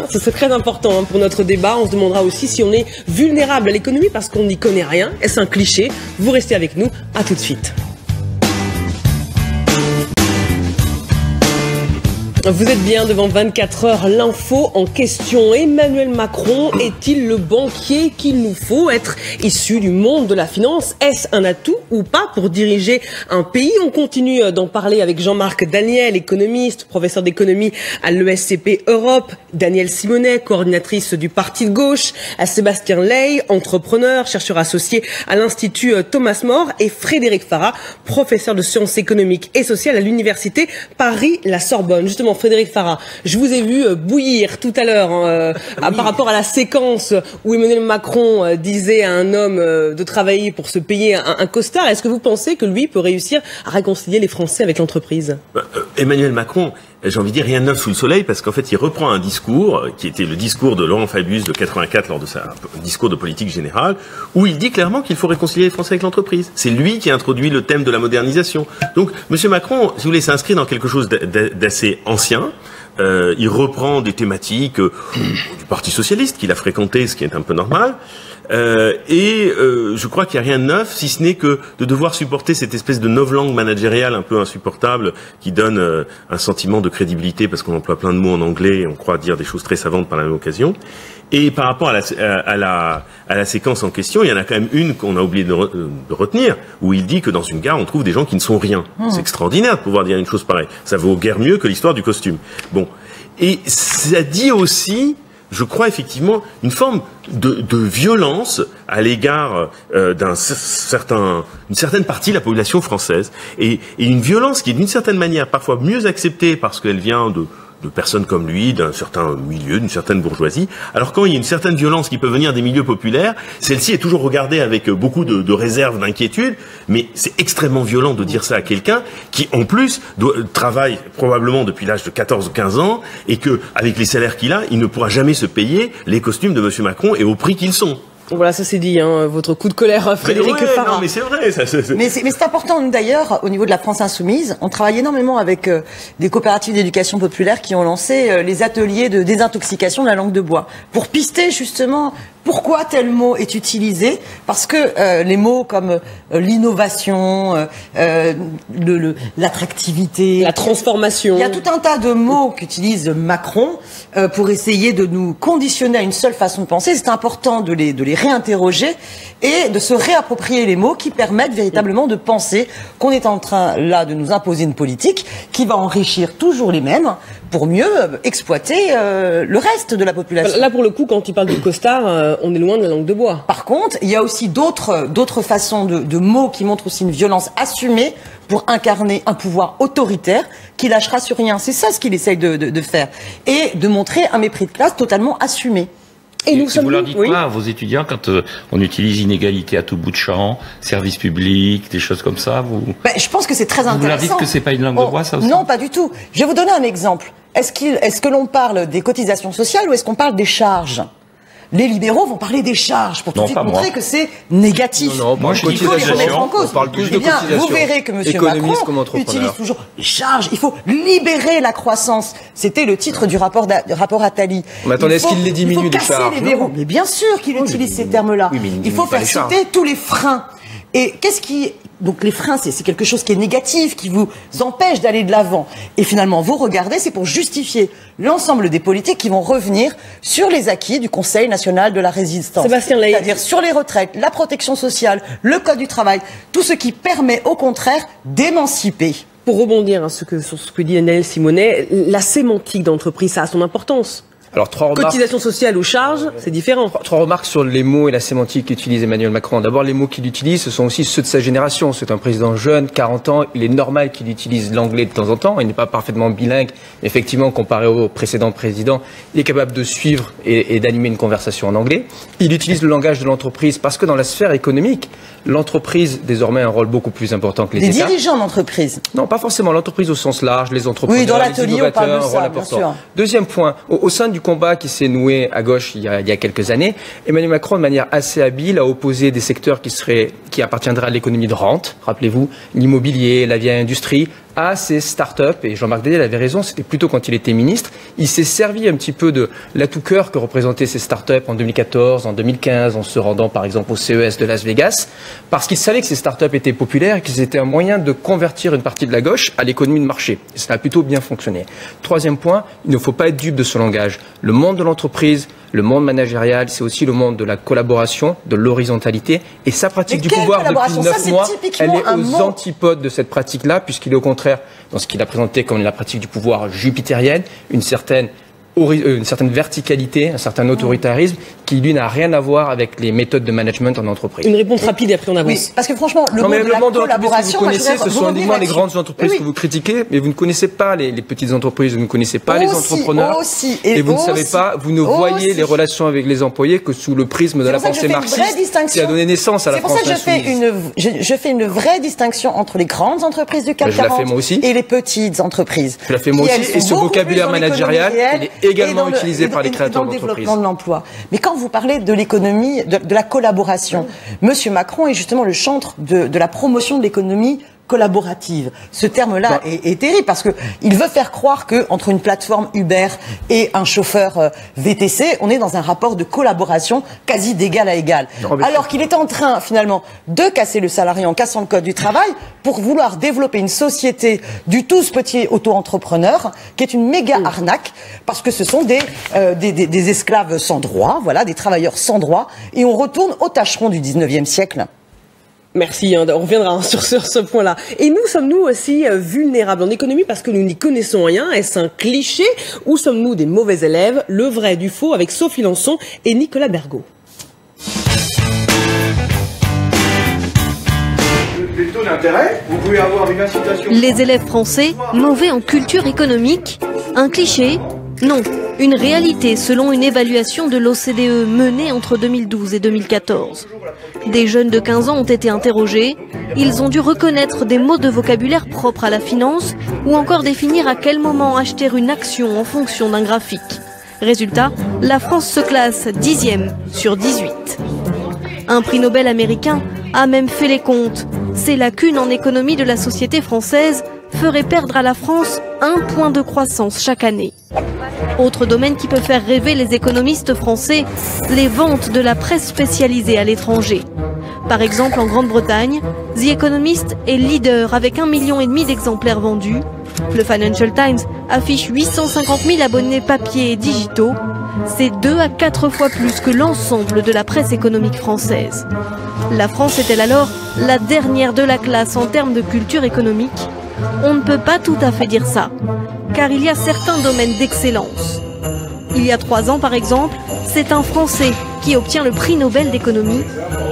C'est très important pour notre débat. On se demandera aussi si on est vulnérable à l'économie parce qu'on n'y connaît rien. Est-ce un cliché? Vous restez avec nous, à tout de suite. Vous êtes bien devant 24 heures, l'info en question. Emmanuel Macron est-il le banquier qu'il nous faut? Être issu du monde de la finance, est-ce un atout ou pas pour diriger un pays? On continue d'en parler avec Jean-Marc Daniel, économiste, professeur d'économie à l'ESCP Europe, Danielle Simonet, coordinatrice du Parti de gauche, à Sébastien Ley, entrepreneur, chercheur associé à l'Institut Thomas More, et Frédéric Farah, professeur de sciences économiques et sociales à l'Université Paris-La Sorbonne. Justement, Frédéric Farah, je vous ai vu bouillir tout à l'heure par rapport à la séquence où Emmanuel Macron disait à un homme de travailler pour se payer un costard. Est-ce que vous pensez que lui peut réussir à réconcilier les Français avec l'entreprise? Emmanuel Macron j'ai envie de dire rien de neuf sous le soleil, parce qu'en fait, il reprend un discours qui était le discours de Laurent Fabius de 84 lors de sa discours de politique générale, où il dit clairement qu'il faut réconcilier les Français avec l'entreprise. C'est lui qui a introduit le thème de la modernisation. Donc, Monsieur Macron, si vous voulez, s'inscrit dans quelque chose d'assez ancien. Il reprend des thématiques du Parti socialiste qu'il a fréquenté, ce qui est un peu normal. Je crois qu'il n'y a rien de neuf, si ce n'est que de devoir supporter cette espèce de novlangue managériale un peu insupportable qui donne un sentiment de crédibilité parce qu'on emploie plein de mots en anglais et on croit dire des choses très savantes par la même occasion. Et par rapport à la séquence en question, il y en a quand même une qu'on a oublié de retenir, où il dit que dans une gare, on trouve des gens qui ne sont rien. C'est extraordinaire de pouvoir dire une chose pareille. Ça vaut guère mieux que l'histoire du costume. Bon. Et ça dit aussi, je crois effectivement, une forme de violence à l'égard d'une certaine partie de la population française. Et une violence qui est d'une certaine manière parfois mieux acceptée parce qu'elle vient de personnes comme lui, d'un certain milieu, d'une certaine bourgeoisie. Alors quand il y a une certaine violence qui peut venir des milieux populaires, celle-ci est toujours regardée avec beaucoup de réserve, d'inquiétude, mais c'est extrêmement violent de dire ça à quelqu'un qui, en plus, travaille probablement depuis l'âge de 14 ou 15 ans, et que, avec les salaires qu'il a, il ne pourra jamais se payer les costumes de Monsieur Macron et au prix qu'ils sont. Voilà, ça c'est dit, hein, votre coup de colère, Frédéric Farah. Non, mais c'est vrai. Mais c'est important, nous d'ailleurs, au niveau de la France Insoumise, on travaille énormément avec des coopératives d'éducation populaire qui ont lancé les ateliers de désintoxication de la langue de bois, pour pister justement pourquoi tel mot est utilisé, parce que les mots comme l'innovation, l'attractivité, la transformation, il y a tout un tas de mots qu'utilise Macron pour essayer de nous conditionner à une seule façon de penser. C'est important de les réinterroger et de se réapproprier les mots qui permettent véritablement de penser qu'on est en train là de nous imposer une politique qui va enrichir toujours les mêmes pour mieux exploiter le reste de la population. Là, pour le coup, quand il parle du costard, on est loin de la langue de bois. Par contre, il y a aussi d'autres façons de mots qui montrent aussi une violence assumée pour incarner un pouvoir autoritaire qui lâchera sur rien. C'est ça ce qu'il essaye de faire. Et de montrer un mépris de classe totalement assumé. Et vous leur dites quoi à vos étudiants quand on utilise inégalité à tout bout de champ, service public, des choses comme ça Je pense que c'est très intéressant. Vous leur dites que c'est pas une langue de bois, ça aussi? Non, pas du tout. Je vais vous donner un exemple. Est-ce que l'on parle des cotisations sociales ou est-ce qu'on parle des charges? Les libéraux vont parler des charges pour tout de suite montrer que c'est négatif. Non, moi je dis on parle tous de cotisation. Vous verrez que M. Macron utilise toujours les charges. Il faut libérer la croissance. C'était le titre du rapport Attali. Mais attendez, est-ce qu'il les diminue des charges? Les verrous. Mais bien sûr qu'il utilise ces termes-là. Il faut faire sauter tous les freins. Et donc les freins, c'est quelque chose qui est négatif, qui vous empêche d'aller de l'avant. Et finalement, vous regardez, c'est pour justifier l'ensemble des politiques qui vont revenir sur les acquis du Conseil national de la résistance. C'est-à-dire sur les retraites, la protection sociale, le code du travail, tout ce qui permet au contraire d'émanciper. Pour rebondir sur ce que dit Naël Simonet, la sémantique d'entreprise, ça a son importance. Alors, cotisation sociale ou charge, c'est différent. Trois remarques sur les mots et la sémantique qu'utilise Emmanuel Macron. D'abord, les mots qu'il utilise, ce sont aussi ceux de sa génération. C'est un président jeune, 40 ans. Il est normal qu'il utilise l'anglais de temps en temps. Il n'est pas parfaitement bilingue. Effectivement, comparé au précédent président, il est capable de suivre et d'animer une conversation en anglais. Il utilise le langage de l'entreprise parce que dans la sphère économique, l'entreprise, désormais, a un rôle beaucoup plus important que les États. Les dirigeants d'entreprise. Non, pas forcément. L'entreprise au sens large, les entrepreneurs, dans l'atelier, on parle de ça, bien sûr. Deuxième point, au sein du combat qui s'est noué à gauche il y a quelques années, Emmanuel Macron, de manière assez habile, a opposé des secteurs qui appartiendraient à l'économie de rente, rappelez-vous, l'immobilier, la vieille industrie, à ces start-up, et Jean-Marc Dédé avait raison, c'était plutôt quand il était ministre, il s'est servi un petit peu de l'atout-cœur que représentaient ces start-up en 2014, en 2015, en se rendant par exemple au CES de Las Vegas, parce qu'il savait que ces start-up étaient populaires et qu'ils étaient un moyen de convertir une partie de la gauche à l'économie de marché. Et ça a plutôt bien fonctionné. Troisième point, il ne faut pas être dupe de ce langage. Le monde de l'entreprise, le monde managérial, c'est aussi le monde de la collaboration, de l'horizontalité, et sa pratique du pouvoir depuis 9 mois, elle est aux antipodes de cette pratique-là, puisqu'il est au contraire, dans ce qu'il a présenté comme la pratique du pouvoir jupitérienne, une certaine une certaine verticalité, un certain autoritarisme qui, lui, n'a rien à voir avec les méthodes de management en entreprise. Une réponse rapide et après on avance. Oui, parce que franchement, le mot de la collaboration, vous connaissez, ce sont uniquement les grandes entreprises que vous critiquez, mais vous ne connaissez pas les petites entreprises, vous ne connaissez pas les entrepreneurs, et vous ne savez pas, vous ne voyez les relations avec les employés que sous le prisme de la pensée marxiste qui a donné naissance à la France insoumise. C'est pour ça que je fais une vraie distinction entre les grandes entreprises du CAC 40 et les petites entreprises. Je la fais moi aussi, et ce vocabulaire managérial, il est également utilisé par les créateurs d'entreprises. Dans le développement de l'emploi. Mais quand vous parlez de l'économie, de la collaboration, Monsieur Macron est justement le chantre de la promotion de l'économie collaborative. Ce terme-là est terrible parce que il veut faire croire que entre une plateforme Uber et un chauffeur VTC, on est dans un rapport de collaboration quasi d'égal à égal. Alors qu'il est en train finalement de casser le salarié en cassant le code du travail pour vouloir développer une société du tous petit auto-entrepreneur qui est une méga arnaque parce que ce sont des esclaves sans droit, voilà, des travailleurs sans droit, et on retourne au tâcheron du 19e siècle. Merci, on reviendra sur ce point-là. Et nous, sommes-nous aussi vulnérables en économie parce que nous n'y connaissons rien? Est-ce un cliché ou sommes-nous des mauvais élèves? Le vrai du faux avec Sophie Lançon et Nicolas Bergot. Les taux d'intérêt, vous pouvez avoir une incitation. Les élèves français, mauvais en culture économique? Un cliché? Non, une réalité selon une évaluation de l'OCDE menée entre 2012 et 2014. Des jeunes de 15 ans ont été interrogés. Ils ont dû reconnaître des mots de vocabulaire propres à la finance ou encore définir à quel moment acheter une action en fonction d'un graphique. Résultat, la France se classe 10e sur 18. Un prix Nobel américain a même fait les comptes. Ces lacunes en économie de la société française feraient perdre à la France 1 point de croissance chaque année. Autre domaine qui peut faire rêver les économistes français, les ventes de la presse spécialisée à l'étranger. Par exemple, en Grande-Bretagne, The Economist est leader avec 1,5 million d'exemplaires vendus. Le Financial Times affiche 850 000 abonnés papier et digitaux. C'est 2 à 4 fois plus que l'ensemble de la presse économique française. La France est-elle alors la dernière de la classe en termes de culture économique? On ne peut pas tout à fait dire ça, car il y a certains domaines d'excellence. Il y a 3 ans, par exemple, c'est un Français qui obtient le prix Nobel d'économie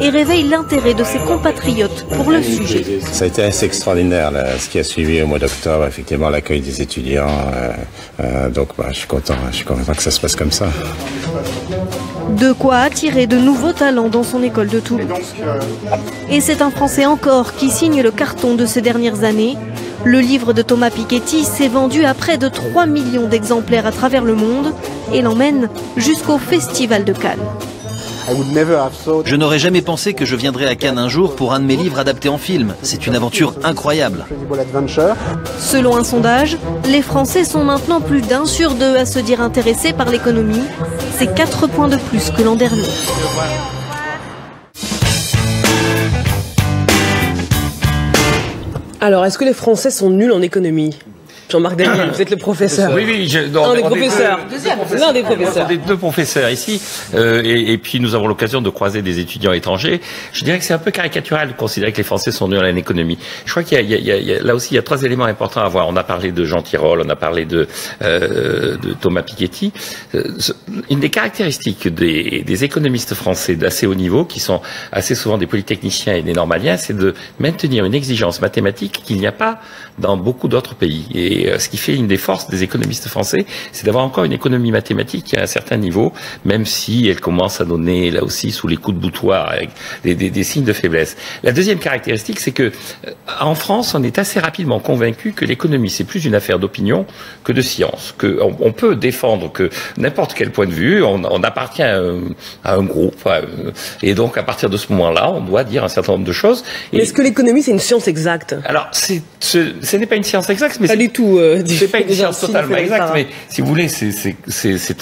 et réveille l'intérêt de ses compatriotes pour le sujet. Ça a été assez extraordinaire, là, ce qui a suivi au mois d'octobre, effectivement, l'accueil des étudiants. Donc, je suis content que ça se passe comme ça. De quoi attirer de nouveaux talents dans son école de Toulouse. Et c'est un Français encore qui signe le carton de ces dernières années. Le livre de Thomas Piketty s'est vendu à près de 3 millions d'exemplaires à travers le monde et l'emmène jusqu'au Festival de Cannes. Je n'aurais jamais pensé que je viendrais à Cannes un jour pour un de mes livres adaptés en film. C'est une aventure incroyable. Selon un sondage, les Français sont maintenant plus d'1 sur 2 à se dire intéressés par l'économie. C'est 4 points de plus que l'an dernier. Alors, est-ce que les Français sont nuls en économie? Jean-Marc Daniel, vous êtes le professeur. Oui, un des professeurs. L'un des professeurs. On est 2 professeurs ici, et puis nous avons l'occasion de croiser des étudiants étrangers. Je dirais que c'est un peu caricatural de considérer que les Français sont nuls en économie. Je crois qu'il y a là aussi, il y a 3 éléments importants à voir. On a parlé de Jean Tirole, on a parlé de Thomas Piketty. Une des caractéristiques des économistes français d'assez haut niveau, qui sont assez souvent des polytechniciens et des normaliens, c'est de maintenir une exigence mathématique qu'il n'y a pas dans beaucoup d'autres pays. Et ce qui fait une des forces des économistes français, c'est d'avoir encore une économie mathématique à un certain niveau, même si elle commence à donner, là aussi, sous les coups de boutoir, avec des signes de faiblesse. La deuxième caractéristique, c'est que en France, on est assez rapidement convaincu que l'économie, c'est plus une affaire d'opinion que de science. On peut défendre que n'importe quel point de vue, on appartient à un groupe, et donc à partir de ce moment-là, on doit dire un certain nombre de choses. Mais est-ce que l'économie, c'est une science exacte? Alors, ce n'est pas une science exacte, mais pas du tout. C'est pas une science totalement exacte, mais si vous voulez, c'est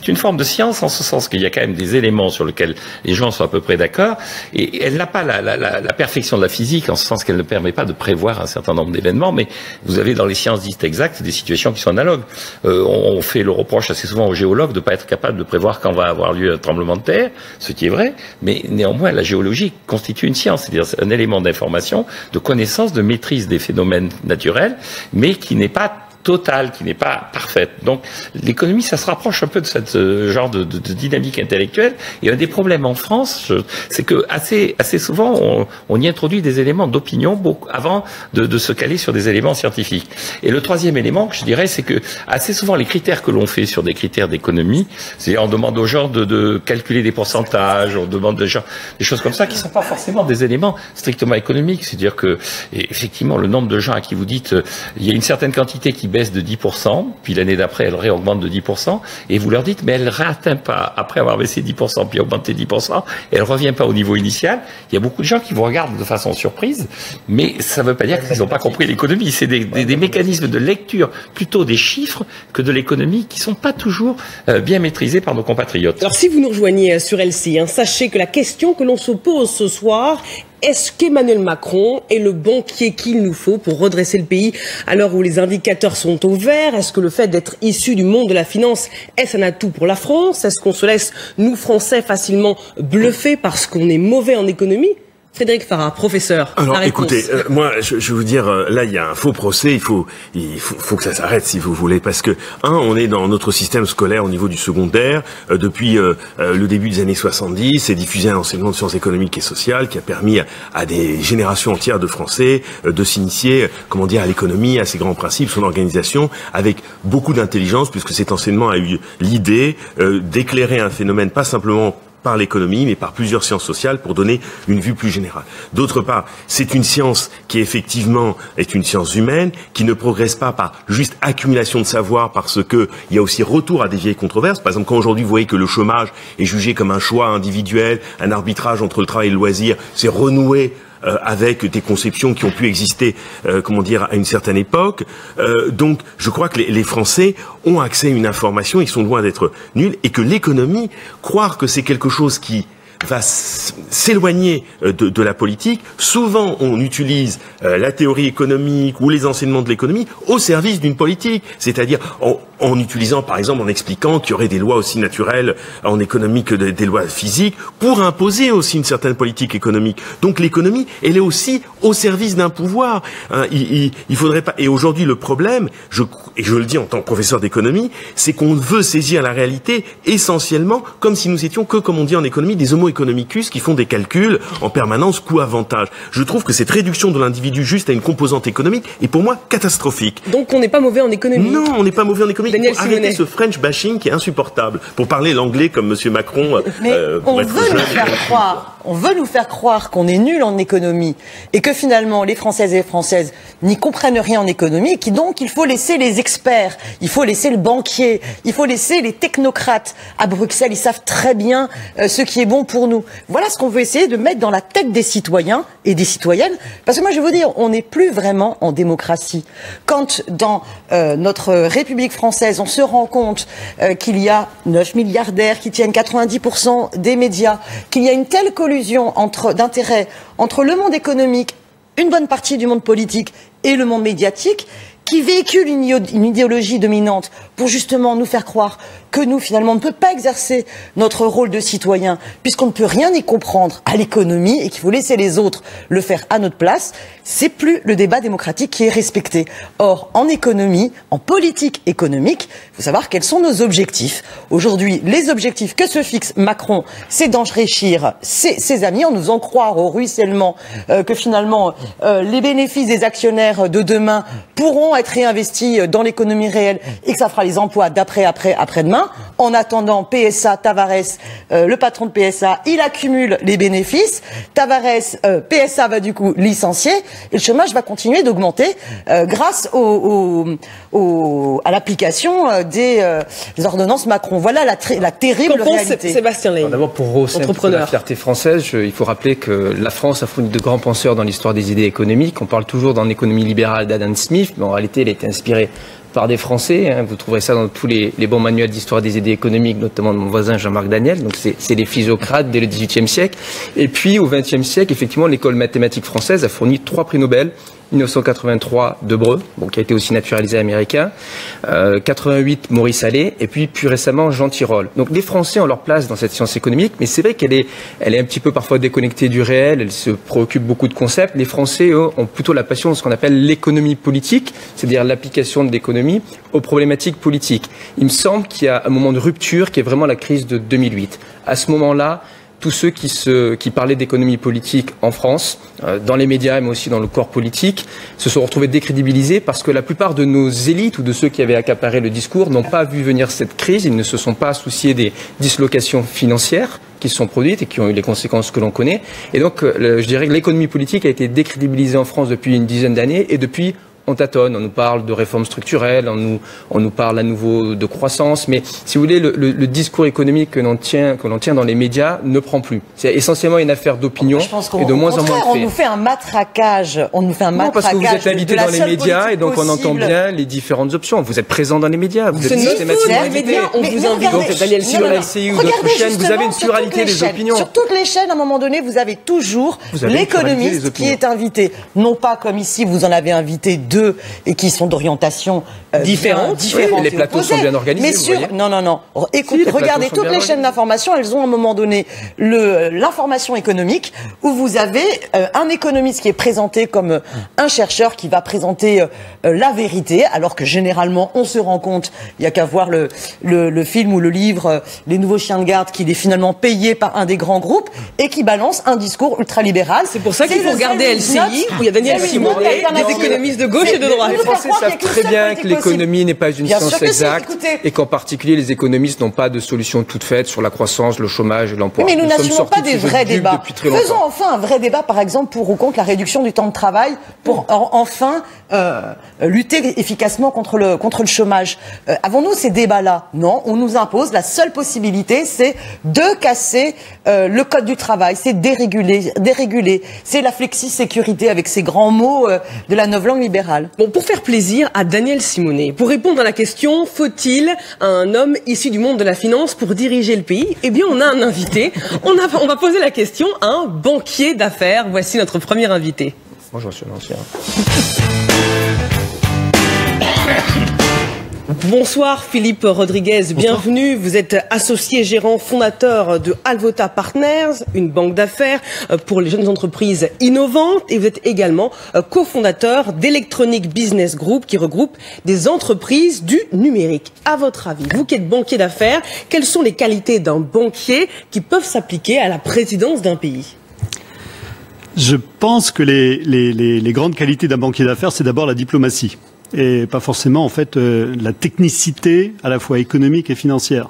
une forme de science en ce sens qu'il y a quand même des éléments sur lesquels les gens sont à peu près d'accord, et elle n'a pas la perfection de la physique en ce sens qu'elle ne permet pas de prévoir un certain nombre d'événements, mais vous avez dans les sciences dites exactes des situations qui sont analogues. On fait le reproche assez souvent aux géologues de ne pas être capable de prévoir quand va avoir lieu un tremblement de terre, ce qui est vrai, mais néanmoins la géologie constitue une science, c'est-à-dire un élément d'information, de connaissance, de maîtrise des phénomènes naturels, mais qui n'est pas totale, qui n'est pas parfaite. Donc l'économie, ça se rapproche un peu de ce genre de dynamique intellectuelle. Et un des problèmes en France, c'est que assez souvent, on y introduit des éléments d'opinion avant de se caler sur des éléments scientifiques. Et le troisième élément que je dirais, c'est que assez souvent les critères que l'on fait sur des critères d'économie, c'est on demande aux gens de calculer des pourcentages, on demande des choses comme ça qui ne sont pas forcément des éléments strictement économiques. C'est-à-dire que effectivement, le nombre de gens à qui vous dites il y a une certaine quantité qui baisse de 10%, puis l'année d'après elle réaugmente de 10%, et vous leur dites mais elle ne réatteint pas, après avoir baissé 10%, puis augmenté 10%, et elle ne revient pas au niveau initial. Il y a beaucoup de gens qui vous regardent de façon surprise, mais ça ne veut pas dire qu'ils n'ont pas compris l'économie. C'est des mécanismes de lecture plutôt des chiffres que de l'économie qui ne sont pas toujours bien maîtrisés par nos compatriotes. Alors si vous nous rejoignez sur LCI, sachez que la question que l'on se pose ce soir, est-ce qu'Emmanuel Macron est le banquier qu'il nous faut pour redresser le pays à l'heure où les indicateurs sont au vert? Est-ce que le fait d'être issu du monde de la finance, est-ce un atout pour la France? Est-ce qu'on se laisse, nous Français, facilement bluffer parce qu'on est mauvais en économie? Frédéric Farah, professeur. Alors, écoutez, moi, je vais vous dire, là, il y a un faux procès. Il faut que ça s'arrête, si vous voulez, parce que on est dans notre système scolaire au niveau du secondaire depuis le début des années 70. C'est diffusé un enseignement de sciences économiques et sociales qui a permis à des générations entières de Français de s'initier, comment dire, à l'économie, à ses grands principes, son organisation, avec beaucoup d'intelligence, puisque cet enseignement a eu l'idée d'éclairer un phénomène pas simplement par l'économie, mais par plusieurs sciences sociales pour donner une vue plus générale. D'autre part, c'est une science qui effectivement est une science humaine, qui ne progresse pas par juste accumulation de savoir, parce que il y a aussi retour à des vieilles controverses. Par exemple, quand aujourd'hui vous voyez que le chômage est jugé comme un choix individuel, un arbitrage entre le travail et le loisir, c'est renoué avec des conceptions qui ont pu exister, comment dire, à une certaine époque. Donc, je crois que les Français ont accès à une information, ils sont loin d'être nuls, et que l'économie, croire que c'est quelque chose qui va s'éloigner de la politique. Souvent, on utilise la théorie économique ou les enseignements de l'économie au service d'une politique, c'est-à-dire en utilisant, par exemple, en expliquant qu'il y aurait des lois aussi naturelles en économie que des lois physiques pour imposer aussi une certaine politique économique. Donc l'économie, elle est aussi au service d'un pouvoir. Il faudrait pas. Et aujourd'hui, le problème, et je le dis en tant que professeur d'économie, c'est qu'on veut saisir la réalité essentiellement comme si nous étions que, comme on dit en économie, des homo economicus qui font des calculs en permanence coût-avantage. Je trouve que cette réduction de l'individu juste à une composante économique est pour moi catastrophique. Donc on n'est pas mauvais en économie? Non, on n'est pas mauvais en économie. Il faut arrêter ce French bashing qui est insupportable. Pour parler l'anglais comme M. Macron. Mais on veut nous faire croire qu'on est nul en économie et que finalement les Françaises et les Françaises n'y comprennent rien en économie, et donc il faut laisser les experts, il faut laisser le banquier, il faut laisser les technocrates. À Bruxelles, ils savent très bien ce qui est bon pour nous. Voilà ce qu'on veut essayer de mettre dans la tête des citoyens et des citoyennes. Parce que moi, je vais vous dire, on n'est plus vraiment en démocratie. Quand dans notre République française, on se rend compte qu'il y a 9 milliardaires qui tiennent 90% des médias, qu'il y a une telle collusion d'intérêts entre le monde économique, une bonne partie du monde politique et le monde médiatique, qui véhicule une idéologie dominante pour justement nous faire croire que nous, finalement, on ne peut pas exercer notre rôle de citoyen, puisqu'on ne peut rien y comprendre à l'économie et qu'il faut laisser les autres le faire à notre place. C'est plus le débat démocratique qui est respecté. Or, en économie, en politique économique, il faut savoir quels sont nos objectifs. Aujourd'hui, les objectifs que se fixe Macron, c'est d'enrichir ses amis en nous faisant croire au ruissellement, que finalement, les bénéfices des actionnaires de demain pourront être réinvestis dans l'économie réelle et que ça fera les emplois après-demain. En attendant, PSA, Tavares, le patron de PSA, il accumule les bénéfices. Tavares, PSA va du coup licencier et le chômage va continuer d'augmenter grâce à l'application des ordonnances Macron. Voilà la terrible réalité. Sébastien Lane, d'abord, pour rehausser la fierté française, il faut rappeler que la France a fourni de grands penseurs dans l'histoire des idées économiques. On parle toujours dans l'économie libérale d'Adam Smith, mais en réalité, elle a été inspirée par des Français. Vous trouverez ça dans tous les bons manuels d'histoire des idées économiques, notamment de mon voisin Jean-Marc Daniel. Donc c'est les physiocrates dès le XVIIIe siècle. Et puis au XXe siècle, effectivement, l'école mathématique française a fourni 3 prix Nobel. 1983, Debreu, qui a été aussi naturalisé américain, 88, Maurice Allais, et puis plus récemment, Jean Tirole. Donc les Français ont leur place dans cette science économique, mais c'est vrai qu'elle est un petit peu parfois déconnectée du réel, elle se préoccupe beaucoup de concepts. Les Français, eux, ont plutôt la passion de ce qu'on appelle l'économie politique, c'est-à-dire l'application de l'économie économie aux problématiques politiques. Il me semble qu'il y a un moment de rupture qui est vraiment la crise de 2008. À ce moment-là, tous ceux qui parlaient d'économie politique en France, dans les médias, mais aussi dans le corps politique, se sont retrouvés décrédibilisés parce que la plupart de nos élites ou de ceux qui avaient accaparé le discours n'ont pas vu venir cette crise. Ils ne se sont pas souciés des dislocations financières qui se sont produites et qui ont eu les conséquences que l'on connaît. Et donc, je dirais que l'économie politique a été décrédibilisée en France depuis une dizaine d'années et depuis, on tâtonne, on nous parle de réformes structurelles, on nous parle à nouveau de croissance, mais si vous voulez, le discours économique que l'on tient dans les médias ne prend plus. C'est essentiellement une affaire d'opinion et de moins en moins de faits. On nous fait un matraquage. Non, parce que vous êtes invité dans les médias et donc on entend bien les différentes options. Vous êtes présent dans les médias, vous êtes systématiquement invité. On vous invite. Donc Daniel sur la LCI ou d'autres chaînes, vous avez une pluralité des opinions. Sur toutes les chaînes, à un moment donné, vous avez toujours l'économiste qui est invité. Non pas comme ici, vous en avez invité deux et qui sont d'orientation différentes. Oui, les plateaux sont bien organisés. Mais non. Écoutez, regardez toutes les chaînes d'information, elles ont à un moment donné l'information économique où vous avez un économiste qui est présenté comme un chercheur qui va présenter la vérité, alors que généralement on se rend compte, il y a qu'à voir le film ou le livre Les Nouveaux Chiens de Garde, qu'il est finalement payé par un des grands groupes et qui balance un discours ultralibéral. C'est pour ça qu'il faut regarder LCI où il y a Daniel Simonet, des économistes de gauche et de droite. Les Français savent très bien que l'économie n'est pas une science exacte et qu'en particulier les économistes n'ont pas de solution toute faite sur la croissance, le chômage et l'emploi. Mais nous n'assumons pas des vrais débats. Faisons enfin un vrai débat, par exemple, pour ou contre la réduction du temps de travail, pour enfin lutter efficacement contre le chômage. Avons-nous ces débats-là? Non, on nous impose. La seule possibilité, c'est de casser le code du travail, c'est déréguler. C'est la flexi-sécurité avec ces grands mots de la novlangue libérale. Bon, pour faire plaisir à Daniel Simonet, pour répondre à la question, faut-il un homme issu du monde de la finance pour diriger le pays? Eh bien, on a un invité. On va poser la question à un banquier d'affaires. Voici notre premier invité. Moi, j'en suis un ancien. Bonsoir Philippe Rodriguez, bienvenue. Vous êtes associé gérant fondateur de Alvota Partners, une banque d'affaires pour les jeunes entreprises innovantes, et vous êtes également cofondateur d'Electronic Business Group qui regroupe des entreprises du numérique. À votre avis, vous qui êtes banquier d'affaires, quelles sont les qualités d'un banquier qui peuvent s'appliquer à la présidence d'un pays? Je pense que les grandes qualités d'un banquier d'affaires, c'est d'abord la diplomatie. Et pas forcément en fait la technicité à la fois économique et financière.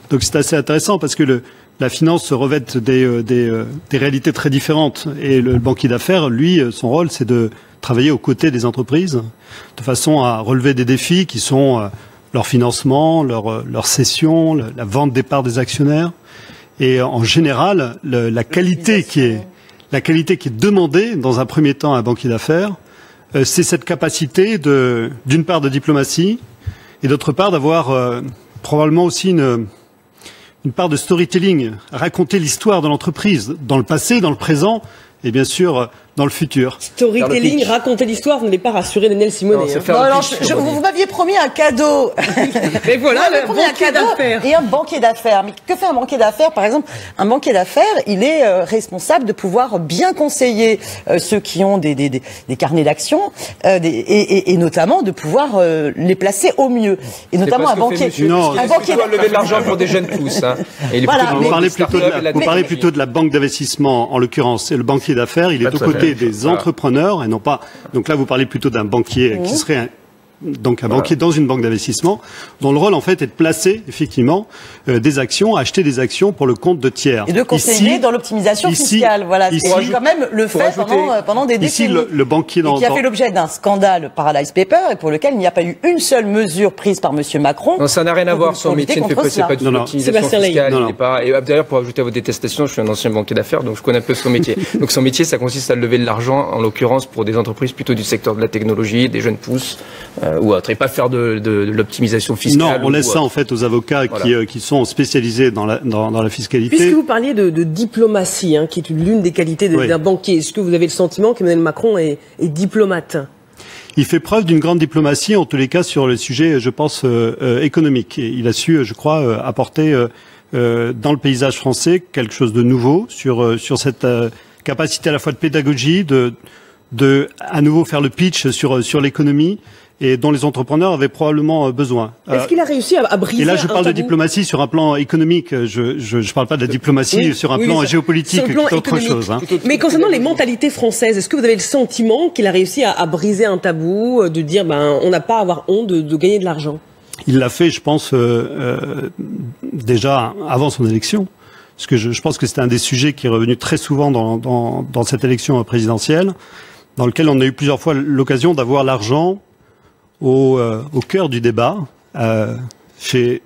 Donc c'est assez intéressant parce que la finance se revêt des réalités très différentes et le banquier d'affaires, lui, son rôle, c'est de travailler aux côtés des entreprises de façon à relever des défis qui sont leur financement, leur cession, la vente des parts des actionnaires et en général la qualité qui est demandée dans un premier temps à un banquier d'affaires. C'est cette capacité d'une part de diplomatie et d'autre part d'avoir probablement aussi une part de storytelling, raconter l'histoire de l'entreprise dans le passé, dans le présent et bien sûr dans le futur. Storytelling, raconter l'histoire, vous n'allez pas rassurer Daniel Simonet. Vous m'aviez promis un cadeau. Mais voilà, le banquier d'affaires. Et un banquier d'affaires. Mais que fait un banquier d'affaires? Par exemple, un banquier d'affaires, il est responsable de pouvoir bien conseiller ceux qui ont des carnets d'actions et notamment de pouvoir les placer au mieux. Et notamment un banquier. Un banquier doit lever de l'argent pour des jeunes pousses. Vous parlez plutôt de la banque d'investissement en l'occurrence. Et le banquier d'affaires, il est aux côtés des entrepreneurs et non pas. Donc là, vous parlez plutôt d'un banquier qui serait un banquier dans une banque d'investissement, dont le rôle en fait est de placer effectivement des actions, acheter des actions pour le compte de tiers. Et de conseiller dans l'optimisation fiscale. Voilà, c'est quand même le fait pendant des décennies. Ici, le banquier qui a fait l'objet d'un scandale Paradise Papers et pour lequel il n'y a pas eu une seule mesure prise par Monsieur Macron. Non, ça n'a rien à voir. Son métier ne fait pas du tout l'optimisation fiscale. Et d'ailleurs, pour ajouter à vos détestations, je suis un ancien banquier d'affaires, donc je connais un peu son métier. Donc son métier, ça consiste à lever de l'argent, en l'occurrence pour des entreprises plutôt du secteur de la technologie, des jeunes pousses. Ou autre, et pas faire de l'optimisation fiscale. Non, on laisse ça en fait aux avocats qui sont spécialisés dans la fiscalité. Puisque vous parliez de diplomatie, qui est l'une des qualités d'un banquier, est-ce que vous avez le sentiment qu'Emmanuel Macron est diplomate? Il fait preuve d'une grande diplomatie, en tous les cas sur le sujet, je pense, économique. Et il a su, je crois, apporter dans le paysage français quelque chose de nouveau sur cette capacité à la fois de pédagogie, de à nouveau faire le pitch sur l'économie et dont les entrepreneurs avaient probablement besoin. Est-ce qu'il a réussi à briser? Et là, je parle de tabou diplomatie sur un plan économique. Je parle pas de la diplomatie sur un plan géopolitique, qui est autre chose. Hein. Mais concernant les mentalités françaises, est-ce que vous avez le sentiment qu'il a réussi à briser un tabou, de dire on n'a pas à avoir honte de gagner de l'argent? Il l'a fait, je pense, déjà avant son élection. Parce que je pense que c'est un des sujets qui est revenu très souvent dans cette élection présidentielle, dans lequel on a eu plusieurs fois l'occasion d'avoir l'argent au cœur du débat, chez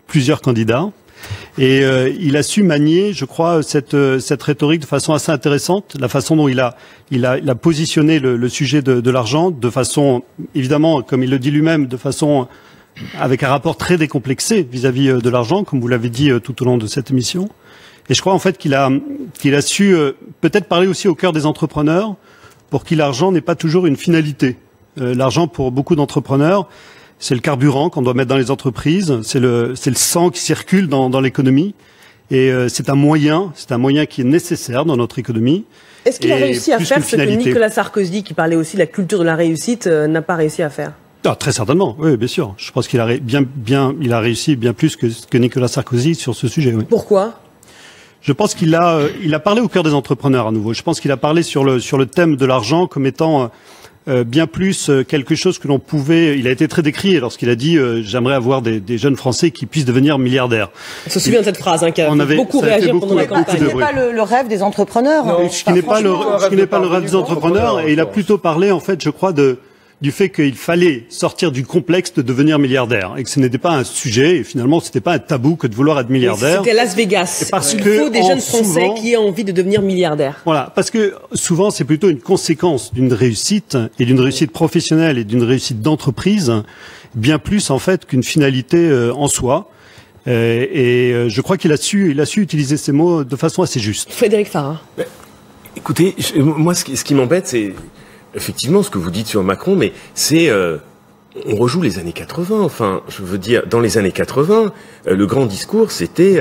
plusieurs candidats. Et il a su manier, je crois, cette rhétorique de façon assez intéressante, la façon dont il a positionné le sujet de l'argent, de façon, évidemment, comme il le dit lui-même, de façon avec un rapport très décomplexé vis-à-vis de l'argent, comme vous l'avez dit tout au long de cette émission. Et je crois en fait qu'il a su peut-être parler aussi au cœur des entrepreneurs, pour qui l'argent n'est pas toujours une finalité. L'argent, pour beaucoup d'entrepreneurs, c'est le carburant qu'on doit mettre dans les entreprises, c'est le sang qui circule dans l'économie, et c'est un moyen qui est nécessaire dans notre économie. Est-ce qu'il a réussi à faire ce que Nicolas Sarkozy, qui parlait aussi de la culture de la réussite, n'a pas réussi à faire? Ah, très certainement, oui, bien sûr. Je pense qu'il a il a réussi bien plus que Nicolas Sarkozy sur ce sujet. Oui. Pourquoi? Je pense qu'il a parlé au cœur des entrepreneurs à nouveau. Je pense qu'il a parlé sur le thème de l'argent comme étant bien plus quelque chose que l'on pouvait. Il a été très décrié lorsqu'il a dit j'aimerais avoir des jeunes Français qui puissent devenir milliardaires. On se souvient de cette phrase qui a fait beaucoup réagir pendant la campagne. Ce n'est pas le rêve des entrepreneurs. Non, ce qui n'est pas le rêve des entrepreneurs. Et il a plutôt parlé, en fait, je crois, du fait qu'il fallait sortir du complexe de devenir milliardaire et que ce n'était pas un sujet et finalement c'était pas un tabou que de vouloir être milliardaire. C'était Las Vegas. Parce il faut des jeunes Français qui aient envie de devenir milliardaires. Voilà, parce que souvent c'est plutôt une conséquence d'une réussite et d'une réussite professionnelle et d'une réussite d'entreprise, bien plus en fait qu'une finalité en soi. Et je crois qu'il a su utiliser ces mots de façon assez juste. Frédéric Farah. Écoutez, moi ce qui m'embête c'est effectivement ce que vous dites sur Macron, mais c'est on rejoue les années 80. Enfin, je veux dire, dans les années 80, le grand discours, c'était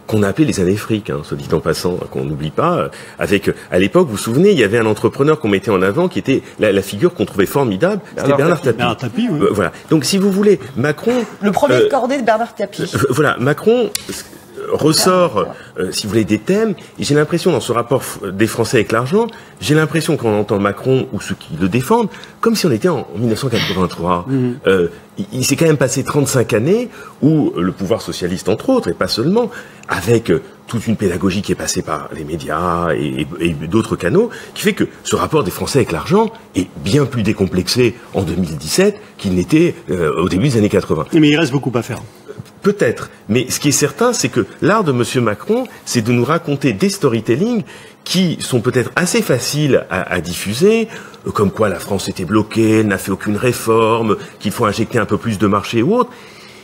qu'on a appelé les années fric, soit dit en passant, qu'on n'oublie pas. Avec, à l'époque, vous vous souvenez, il y avait un entrepreneur qu'on mettait en avant, qui était la figure qu'on trouvait formidable, c'était Bernard Tapie. Bernard Tapie, oui. Voilà. Donc, si vous voulez, Macron... Le premier de cordée de Bernard Tapie. Voilà, Macron ressort, si vous voulez, des thèmes, et j'ai l'impression, dans ce rapport des Français avec l'argent, j'ai l'impression qu'on entend Macron, ou ceux qui le défendent, comme si on était en 1983. Il s'est quand même passé 35 années où le pouvoir socialiste, entre autres, et pas seulement, avec toute une pédagogie qui est passée par les médias et d'autres canaux, qui fait que ce rapport des Français avec l'argent est bien plus décomplexé en 2017 qu'il n'était au début des années 80. Mais il reste beaucoup à faire. Peut-être, mais ce qui est certain, c'est que l'art de M. Macron, c'est de nous raconter des storytelling qui sont peut-être assez faciles à diffuser, comme quoi la France était bloquée, elle n'a fait aucune réforme, qu'il faut injecter un peu plus de marché ou autre.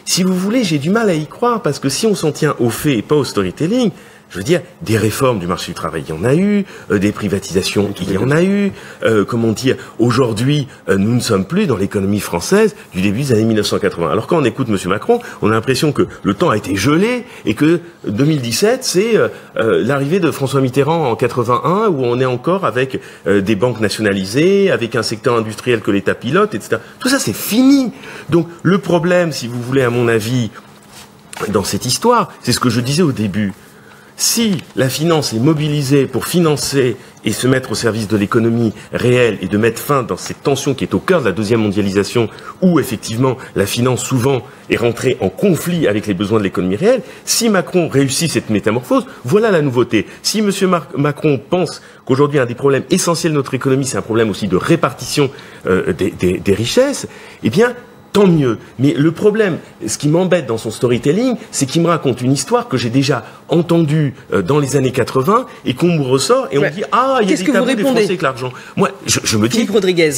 Si vous voulez, j'ai du mal à y croire, parce que si on s'en tient aux faits et pas au storytelling, je veux dire, des réformes du marché du travail, il y en a eu, des privatisations, il y en a eu, comment dire, aujourd'hui, nous ne sommes plus dans l'économie française du début des années 1980. Alors quand on écoute M. Macron, on a l'impression que le temps a été gelé et que 2017, c'est l'arrivée de François Mitterrand en 81, où on est encore avec des banques nationalisées, avec un secteur industriel que l'État pilote, etc. Tout ça, c'est fini. Donc le problème, si vous voulez, à mon avis, dans cette histoire, c'est ce que je disais au début. Si la finance est mobilisée pour financer et se mettre au service de l'économie réelle et de mettre fin dans cette tension qui est au cœur de la deuxième mondialisation, où effectivement la finance souvent est rentrée en conflit avec les besoins de l'économie réelle, si Macron réussit cette métamorphose, voilà la nouveauté. Si M. Macron pense qu'aujourd'hui un des problèmes essentiels de notre économie, c'est un problème aussi de répartition des richesses, eh bien tant mieux. Mais le problème, ce qui m'embête dans son storytelling, c'est qu'il me raconte une histoire que j'ai déjà entendue dans les années 80 et qu'on me ressort et on me dit « Ah, il y a des tabous des Français avec l'argent ». Moi, je me dis... Philippe Rodriguez.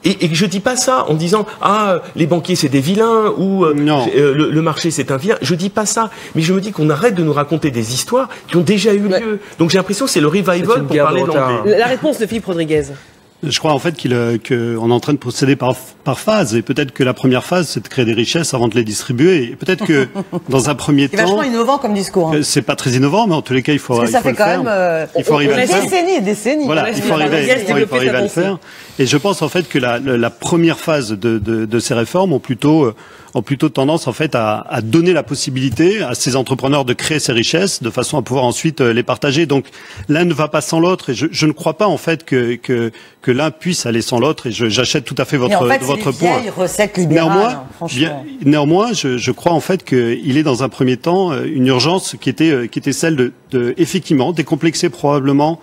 Et je dis pas ça en disant « Ah, les banquiers c'est des vilains » ou le marché c'est un vilain. Je dis pas ça. Mais je me dis qu'on arrête de nous raconter des histoires qui ont déjà eu lieu. Donc j'ai l'impression que c'est le revival pour parler l'anglais. La réponse de Philippe Rodriguez. Je crois en fait qu'on est en train de procéder par phase, et peut-être que la première phase, c'est de créer des richesses avant de les distribuer. Et peut-être que dans un premier temps, c'est vachement innovant comme discours. C'est pas très innovant, mais en tous les cas, il faut ça fait quand même il faut arriver à le faire. Décennies et décennies. Voilà, il faut arriver à le faire. Et je pense en fait que la première phase de ces réformes ont plutôt tendance en fait à donner la possibilité à ces entrepreneurs de créer ces richesses de façon à pouvoir ensuite les partager. Donc l'un ne va pas sans l'autre, et je ne crois pas en fait que l'un puisse aller sans l'autre, et j'achète tout à fait votre point. Recette libérale, néanmoins, je crois en fait qu'il est dans un premier temps une urgence qui était celle de effectivement décomplexer probablement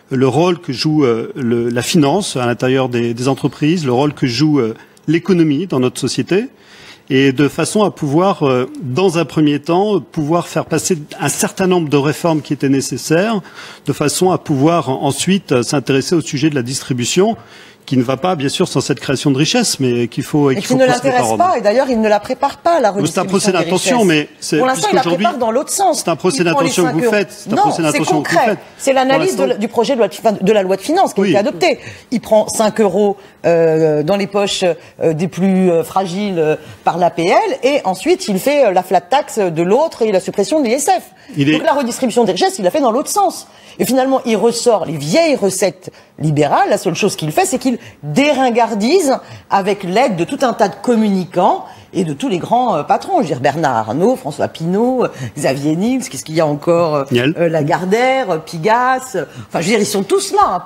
le rôle que joue la finance à l'intérieur des entreprises, le rôle que joue l'économie dans notre société, et de façon à pouvoir, dans un premier temps, pouvoir faire passer un certain nombre de réformes qui étaient nécessaires, de façon à pouvoir ensuite s'intéresser au sujet de la distribution, qui ne va pas, bien sûr, sans cette création de richesse, mais qu'il faut qui ne l'intéresse pas, et d'ailleurs, il ne la prépare pas, la redistribution. C'est un procès d'intention, mais pour l'instant, il la prépare dans l'autre sens. C'est un procès d'intention que vous faites. Non, c'est concret. C'est l'analyse du projet de la loi de finances qui a été adoptée. Il prend 5 euros dans les poches des plus fragiles par l'APL, et ensuite, il fait la flat tax de l'autre et la suppression de l'ISF. Donc la redistribution des richesses, il l'a fait dans l'autre sens. Et finalement, il ressort les vieilles recettes libérales. La seule chose qu'il fait, c'est qu'il déringardise avec l'aide de tout un tas de communicants et de tous les grands patrons. Je veux dire Bernard Arnault, François Pinault, Xavier Niels, qu'est-ce qu'il y a encore, Lagardère, Pigasse. Enfin, je veux dire, ils sont tous là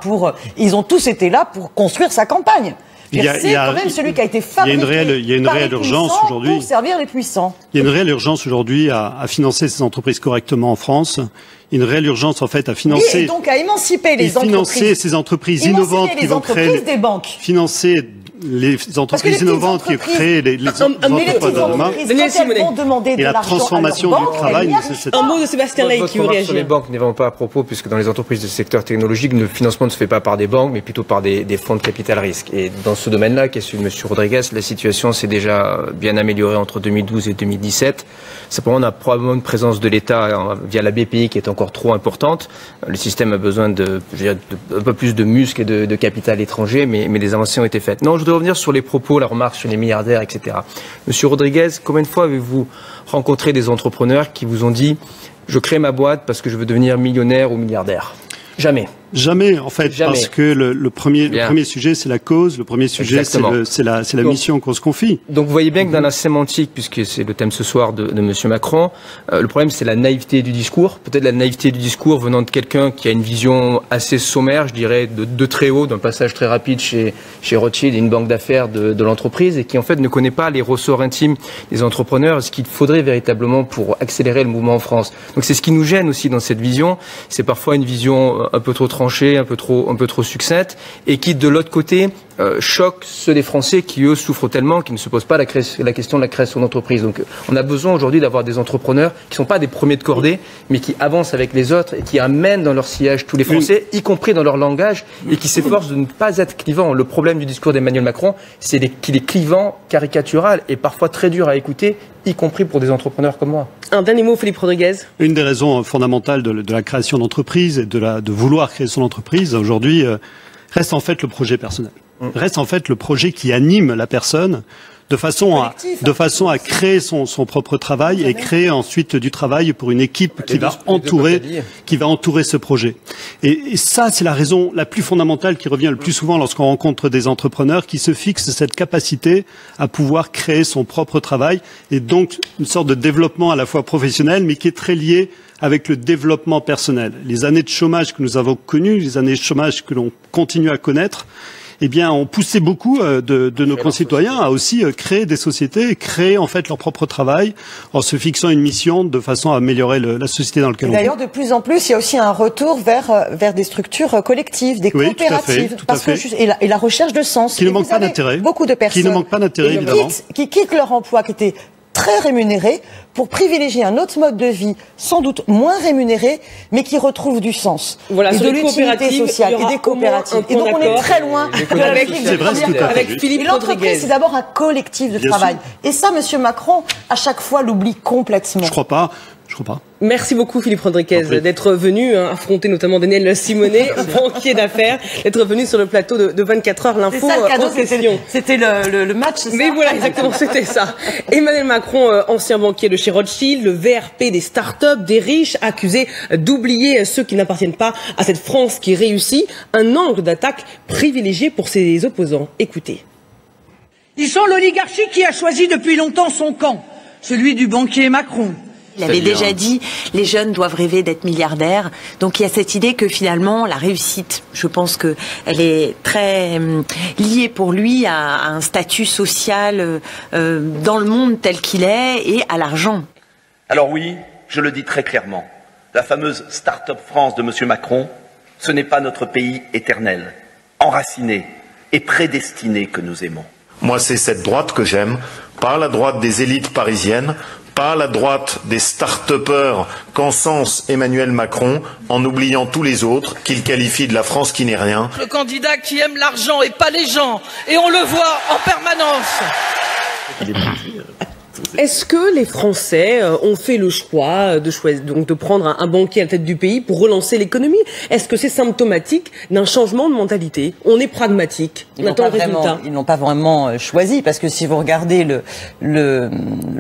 ils ont tous été là pour construire sa campagne. C'est quand même celui qui a été fabriqué il y a une réelle urgence aujourd'hui pour servir les puissants. Il y a une réelle urgence aujourd'hui à financer ces entreprises correctement en France. Il y a une réelle urgence en fait à financer et donc à émanciper les entreprises, financer ces entreprises innovantes qui vont créer des banques, financer les entreprises innovantes qui créent les entreprises de demain et la transformation du travail nécessaire. Un mot de Sébastien Ley qui veut réagir. Sur les banques n'est vraiment pas à propos, puisque dans les entreprises du secteur technologique, le financement ne se fait pas par des banques, mais plutôt par des fonds de capital risque. Et dans ce domaine-là, qui est celui de M. Rodriguez, la situation s'est déjà bien améliorée entre 2012 et 2017. Simplement, on a probablement une présence de l'État via la BPI qui est encore trop importante. Le système a besoin de un peu plus de muscles et de capital étranger, mais des avancées ont été faites. Non, je voudrais revenir sur les propos, la remarque sur les milliardaires, etc. Monsieur Rodriguez, combien de fois avez-vous rencontré des entrepreneurs qui vous ont dit « je crée ma boîte parce que je veux devenir millionnaire ou milliardaire » Jamais. Jamais, en fait, parce que le premier sujet, c'est la cause, le premier sujet, c'est la mission qu'on se confie. Donc, vous voyez bien que dans la sémantique, puisque c'est le thème ce soir de M. Macron, le problème, c'est la naïveté du discours. Peut-être la naïveté du discours venant de quelqu'un qui a une vision assez sommaire, je dirais, de très haut, d'un passage très rapide chez Rothschild et une banque d'affaires de l'entreprise, et qui, en fait, ne connaît pas les ressorts intimes des entrepreneurs, ce qu'il faudrait véritablement pour accélérer le mouvement en France. Donc, c'est ce qui nous gêne aussi dans cette vision. C'est parfois une vision un peu trop tranchée, un peu trop succincte, et qui, de l'autre côté, choque ceux des Français qui, eux, souffrent tellement qu'ils ne se posent pas la question de la création d'entreprise. Donc, on a besoin aujourd'hui d'avoir des entrepreneurs qui ne sont pas des premiers de cordée, mais qui avancent avec les autres et qui amènent dans leur sillage tous les Français, y compris dans leur langage, et qui s'efforcent de ne pas être clivants. Le problème du discours d'Emmanuel Macron, c'est qu'il est clivant, caricatural et parfois très dur à écouter, y compris pour des entrepreneurs comme moi. Un dernier mot, Philippe Rodriguez. Une des raisons fondamentales de la création d'entreprise et de vouloir créer son entreprise aujourd'hui reste en fait le projet personnel. Reste en fait le projet qui anime la personne de façon à créer son propre travail et créer ensuite du travail pour une équipe qui va entourer ce projet. Et ça, c'est la raison la plus fondamentale qui revient le plus souvent lorsqu'on rencontre des entrepreneurs qui se fixent cette capacité à pouvoir créer son propre travail, et donc une sorte de développement à la fois professionnel mais qui est très lié avec le développement personnel. Les années de chômage que nous avons connues, les années de chômage que l'on continue à connaître, eh bien, ont poussé beaucoup de nos concitoyens à aussi créer des sociétés, créer en fait leur propre travail, en se fixant une mission de façon à améliorer la société dans laquelle on vit. D'ailleurs, de plus en plus, il y a aussi un retour vers des structures collectives, des coopératives, et la recherche de sens. Qui ne manque pas d'intérêt. Beaucoup de personnes qui ne manquent pas d'intérêt, évidemment. Qui quittent leur emploi, qui était très rémunérés, pour privilégier un autre mode de vie, sans doute moins rémunéré, mais qui retrouve du sens. Voilà, et de l'utilité sociale et des coopératives. Et donc on est très loin de la logique de première. Avec Philippe Rodriguez. L'entreprise, c'est d'abord un collectif de travail. Et ça, M. Macron, à chaque fois, l'oublie complètement. Je crois pas. Je Je crois pas. Merci beaucoup Philippe Rodriguez d'être venu affronter notamment Daniel Simonet, banquier d'affaires, d'être venu sur le plateau de 24 heures l'info. C'est ça le cadeau, c'était le match, c'est ça? Mais voilà, exactement, c'était ça. Emmanuel Macron, ancien banquier de chez Rothschild, le VRP des startups, des riches, accusé d'oublier ceux qui n'appartiennent pas à cette France qui réussit. Un angle d'attaque privilégié pour ses opposants. Écoutez. Ils sont l'oligarchie qui a choisi depuis longtemps son camp, celui du banquier Macron. Il avait déjà dit, les jeunes doivent rêver d'être milliardaires. Donc il y a cette idée que finalement, la réussite, je pense que elle est très liée pour lui à un statut social dans le monde tel qu'il est et à l'argent. Alors oui, je le dis très clairement, la fameuse Start-up France de M. Macron, ce n'est pas notre pays éternel, enraciné et prédestiné que nous aimons. Moi, c'est cette droite que j'aime, pas la droite des élites parisiennes, pas la droite des start-upers qu'encense Emmanuel Macron en oubliant tous les autres qu'il qualifie de la France qui n'est rien. Le candidat qui aime l'argent et pas les gens, et on le voit en permanence. Est-ce que les Français ont fait le choix de prendre un banquier à la tête du pays pour relancer l'économie? Est-ce que c'est symptomatique d'un changement de mentalité? On est pragmatique, on attend le résultat. Ils n'ont pas vraiment choisi, parce que si vous regardez le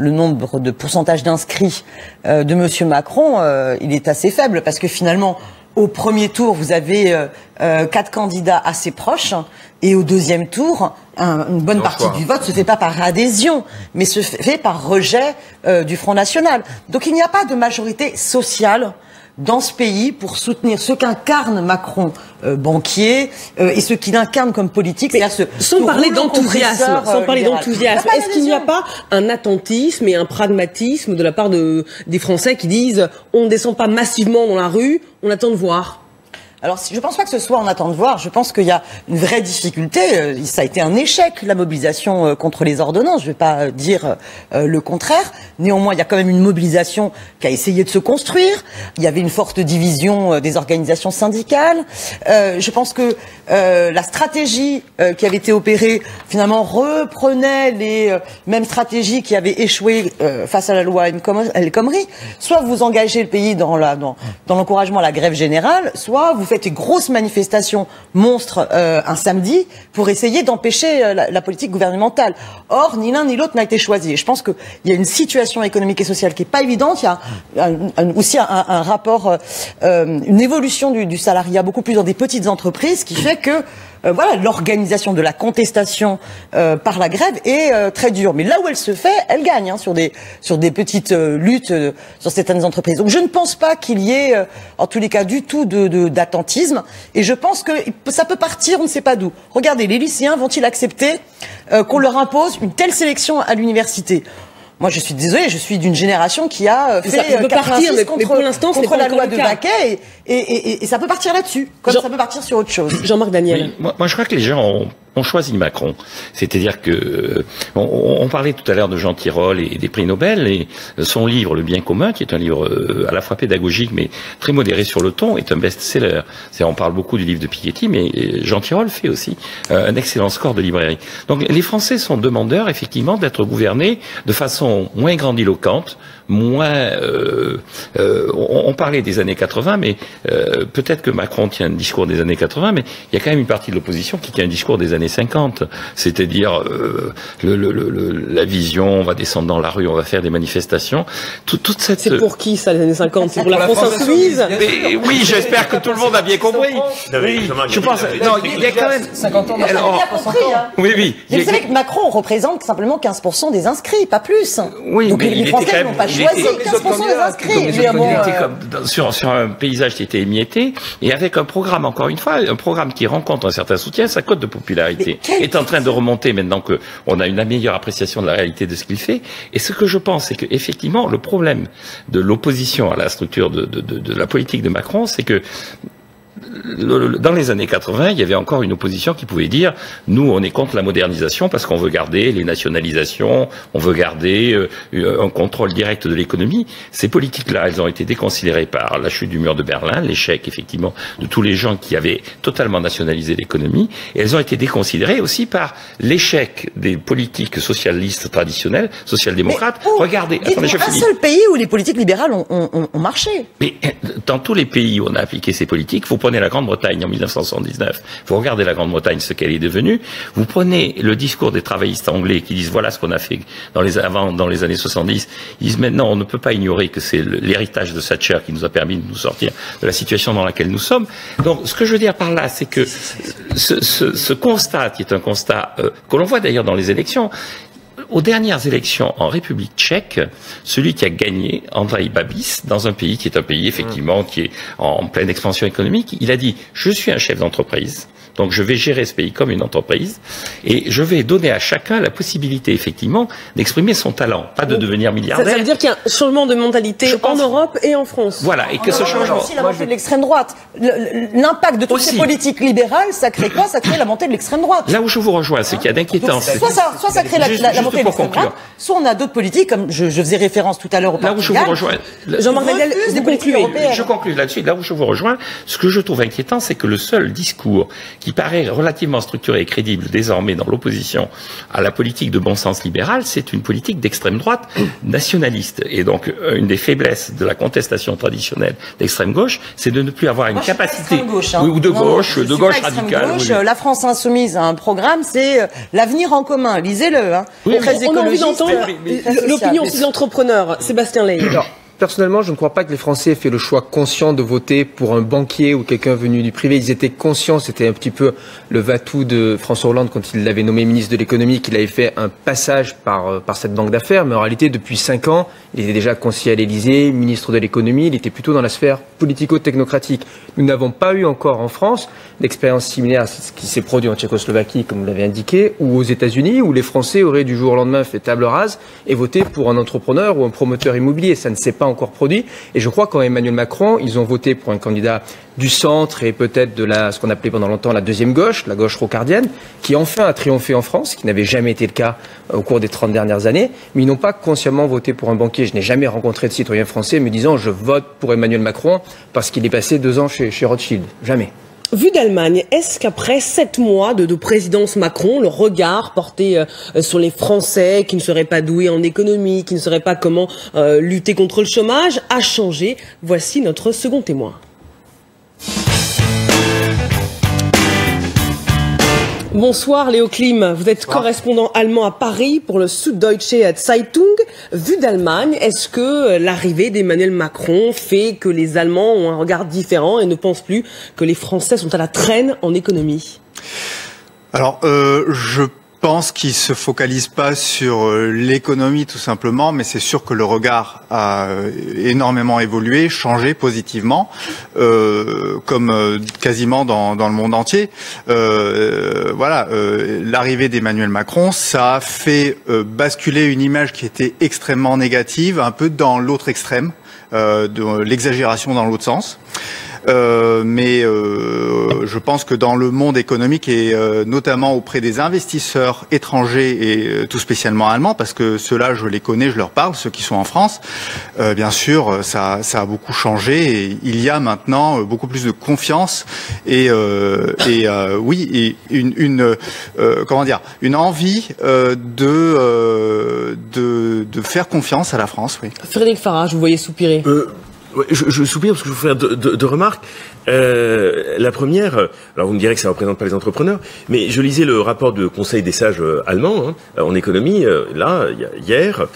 nombre de pourcentage d'inscrits de Monsieur Macron, il est assez faible, parce que finalement, au premier tour, vous avez 4 candidats assez proches, et au deuxième tour, une bonne partie du vote se fait pas par adhésion, mais se fait par rejet du Front National. Donc il n'y a pas de majorité sociale dans ce pays pour soutenir ce qu'incarne Macron, banquier, et ce qu'il incarne comme politique. Sans parler d'enthousiasme, est-ce qu'il n'y a pas un attentisme et un pragmatisme de la part des Français qui disent on ne descend pas massivement dans la rue, on attend de voir? Alors, je ne pense pas que ce soit en attend de voir. Je pense qu'il y a une vraie difficulté. Ça a été un échec, la mobilisation contre les ordonnances. Je ne vais pas dire le contraire. Néanmoins, il y a quand même une mobilisation qui a essayé de se construire. Il y avait une forte division des organisations syndicales. Je pense que la stratégie qui avait été opérée, finalement, reprenait les mêmes stratégies qui avaient échoué face à la loi El Khomri. Soit vous engagez le pays dans l'encouragement à la grève générale, soit vous faites une grosse manifestation monstre un samedi pour essayer d'empêcher la politique gouvernementale. Or, ni l'un ni l'autre n'a été choisi. Et je pense qu'il y a une situation économique et sociale qui est pas évidente. Il y a aussi un rapport, une évolution du salariat beaucoup plus dans des petites entreprises qui fait que voilà, l'organisation de la contestation par la grève est très dure. Mais là où elle se fait, elle gagne sur des petites luttes sur certaines entreprises. Donc je ne pense pas qu'il y ait, en tous les cas, du tout d'attentisme. Et je pense que ça peut partir, on ne sait pas d'où. Regardez, les lycéens vont-ils accepter qu'on leur impose une telle sélection à l'université? Moi, je suis désolée, je suis d'une génération qui a fait 86 contre la loi de Baquet, et ça peut partir là-dessus, comme ça peut partir sur autre chose. Jean-Marc Daniel. Oui, moi, je crois que les gens ont choisi Macron. C'est-à-dire que on parlait tout à l'heure de Jean Tirole et des prix Nobel, et son livre Le bien commun, qui est un livre à la fois pédagogique mais très modéré sur le ton, est un best-seller. On parle beaucoup du livre de Piketty, mais Jean Tirole fait aussi un excellent score de librairie. Donc les Français sont demandeurs effectivement d'être gouvernés de façon moins grandiloquente, moins on parlait des années 80, mais peut-être que Macron tient un discours des années 80, mais il y a quand même une partie de l'opposition qui tient un discours des années 50, c'est-à-dire la vision, on va descendre dans la rue, on va faire des manifestations. Toute cette... C'est pour qui ça, les années 50? C'est pour la France insoumise? Oui, j'espère que tout le monde a bien compris. Oui, je pense. Non, il y a quand même 50 ans. Oui. Vous savez que Macron représente simplement 15% des inscrits, pas plus. Oui, donc les Français n'ont pas choisi 15% des inscrits. Il était comme sur un paysage qui était émietté, et avec un programme, encore une fois, un programme qui rencontre un certain soutien, sa cote de popularité est en train de remonter maintenant qu'on a une meilleure appréciation de la réalité de ce qu'il fait. Et ce que je pense, c'est que effectivement, le problème de l'opposition à la structure de la politique de Macron, c'est que dans les années 80, il y avait encore une opposition qui pouvait dire nous, on est contre la modernisation parce qu'on veut garder les nationalisations, on veut garder un contrôle direct de l'économie. Ces politiques-là, elles ont été déconsidérées par la chute du mur de Berlin, l'échec effectivement de tous les gens qui avaient totalement nationalisé l'économie, et elles ont été déconsidérées aussi par l'échec des politiques socialistes traditionnelles, social-démocrates. Regardez, attendez, je finis. Un seul pays où les politiques libérales ont marché. Mais dans tous les pays où on a appliqué ces politiques, vous prenez la Grande-Bretagne en 1979, vous regardez la Grande-Bretagne, ce qu'elle est devenue, vous prenez le discours des travaillistes anglais qui disent voilà ce qu'on a fait dans les années 70, ils disent maintenant on ne peut pas ignorer que c'est l'héritage de Thatcher qui nous a permis de nous sortir de la situation dans laquelle nous sommes. Donc ce que je veux dire par là, c'est que ce constat, qui est un constat que l'on voit d'ailleurs dans les élections, aux dernières élections en République tchèque, celui qui a gagné, Andrej Babis, dans un pays qui est un pays effectivement qui est en pleine expansion économique, il a dit « Je suis un chef d'entreprise, donc je vais gérer ce pays comme une entreprise et je vais donner à chacun la possibilité effectivement d'exprimer son talent, pas de devenir milliardaire. » Ça veut dire qu'il y a un changement de mentalité en Europe et en France. Voilà, et que ce changement... aussi la montée de l'extrême droite. L'impact de toutes ces politiques libérales, ça crée quoi? Ça crée la montée de l'extrême droite. Là où je vous rejoins, c'est qu'il y a d'inquiétance. Soit ça crée la montée de l'extrême droite, soit on a d'autres politiques, comme je faisais référence tout à l'heure au Portugal. Là où je vous rejoins... Jean-Marc Daniel, vous concluez. Je conclue là-dessus. Là où je vous rejoins, ce que je trouve inquiétant, c'est que le seul discours qui paraît relativement structuré et crédible désormais dans l'opposition à la politique de bon sens libéral, c'est une politique d'extrême droite nationaliste. Et donc, une des faiblesses de la contestation traditionnelle d'extrême gauche, c'est de ne plus avoir une capacité ou de gauche radicale. Oui. La France insoumise a un programme, c'est l'avenir en commun. Lisez-le. Hein. Oui, on a envie d'entendre l'opinion aussi de l'entrepreneur, Sébastien Ley. Personnellement, je ne crois pas que les Français aient fait le choix conscient de voter pour un banquier ou quelqu'un venu du privé. Ils étaient conscients, c'était un petit peu le va-tout de François Hollande quand il l'avait nommé ministre de l'économie, qu'il avait fait un passage par cette banque d'affaires. Mais en réalité, depuis 5 ans, il était déjà conseiller à l'Élysée, ministre de l'économie. Il était plutôt dans la sphère politico-technocratique. Nous n'avons pas eu encore en France d'expérience similaire à ce qui s'est produit en Tchécoslovaquie, comme vous l'avez indiqué, ou aux États-Unis, où les Français auraient du jour au lendemain fait table rase et voté pour un entrepreneur ou un promoteur immobilier. Ça ne s'est pas encore produit. Et je crois qu'en Emmanuel Macron, ils ont voté pour un candidat du centre et peut-être de ce qu'on appelait pendant longtemps la deuxième gauche, la gauche rocardienne, qui enfin a triomphé en France, ce qui n'avait jamais été le cas au cours des 30 dernières années. Mais ils n'ont pas consciemment voté pour un banquier. Je n'ai jamais rencontré de citoyen français me disant je vote pour Emmanuel Macron parce qu'il est passé 2 ans chez Rothschild. Jamais. Vu d'Allemagne, est-ce qu'après 7 mois de présidence Macron, le regard porté sur les Français qui ne seraient pas doués en économie, qui ne sauraient pas comment lutter contre le chômage, a changé? Voici notre second témoin. Bonsoir Léo Klim, vous êtes correspondant allemand à Paris pour le Süddeutsche Zeitung. Vu d'Allemagne, est-ce que l'arrivée d'Emmanuel Macron fait que les Allemands ont un regard différent et ne pensent plus que les Français sont à la traîne en économie? Alors, je pense qu'il se focalise pas sur l'économie tout simplement, mais c'est sûr que le regard a énormément évolué, changé positivement, comme quasiment dans le monde entier. L'arrivée d'Emmanuel Macron, ça a fait basculer une image qui était extrêmement négative, un peu dans l'autre extrême, de l'exagération dans l'autre sens. Mais je pense que dans le monde économique et notamment auprès des investisseurs étrangers et tout spécialement allemands, parce que ceux-là, je les connais, je leur parle, ceux qui sont en France, bien sûr, ça a beaucoup changé et il y a maintenant beaucoup plus de confiance et une envie de faire confiance à la France. Oui. Frédéric Farage, vous voyez soupirer. Je soupire parce que je veux faire deux remarques. La première, alors vous me direz que ça ne représente pas les entrepreneurs, mais je lisais le rapport du Conseil des sages allemand en économie, hier.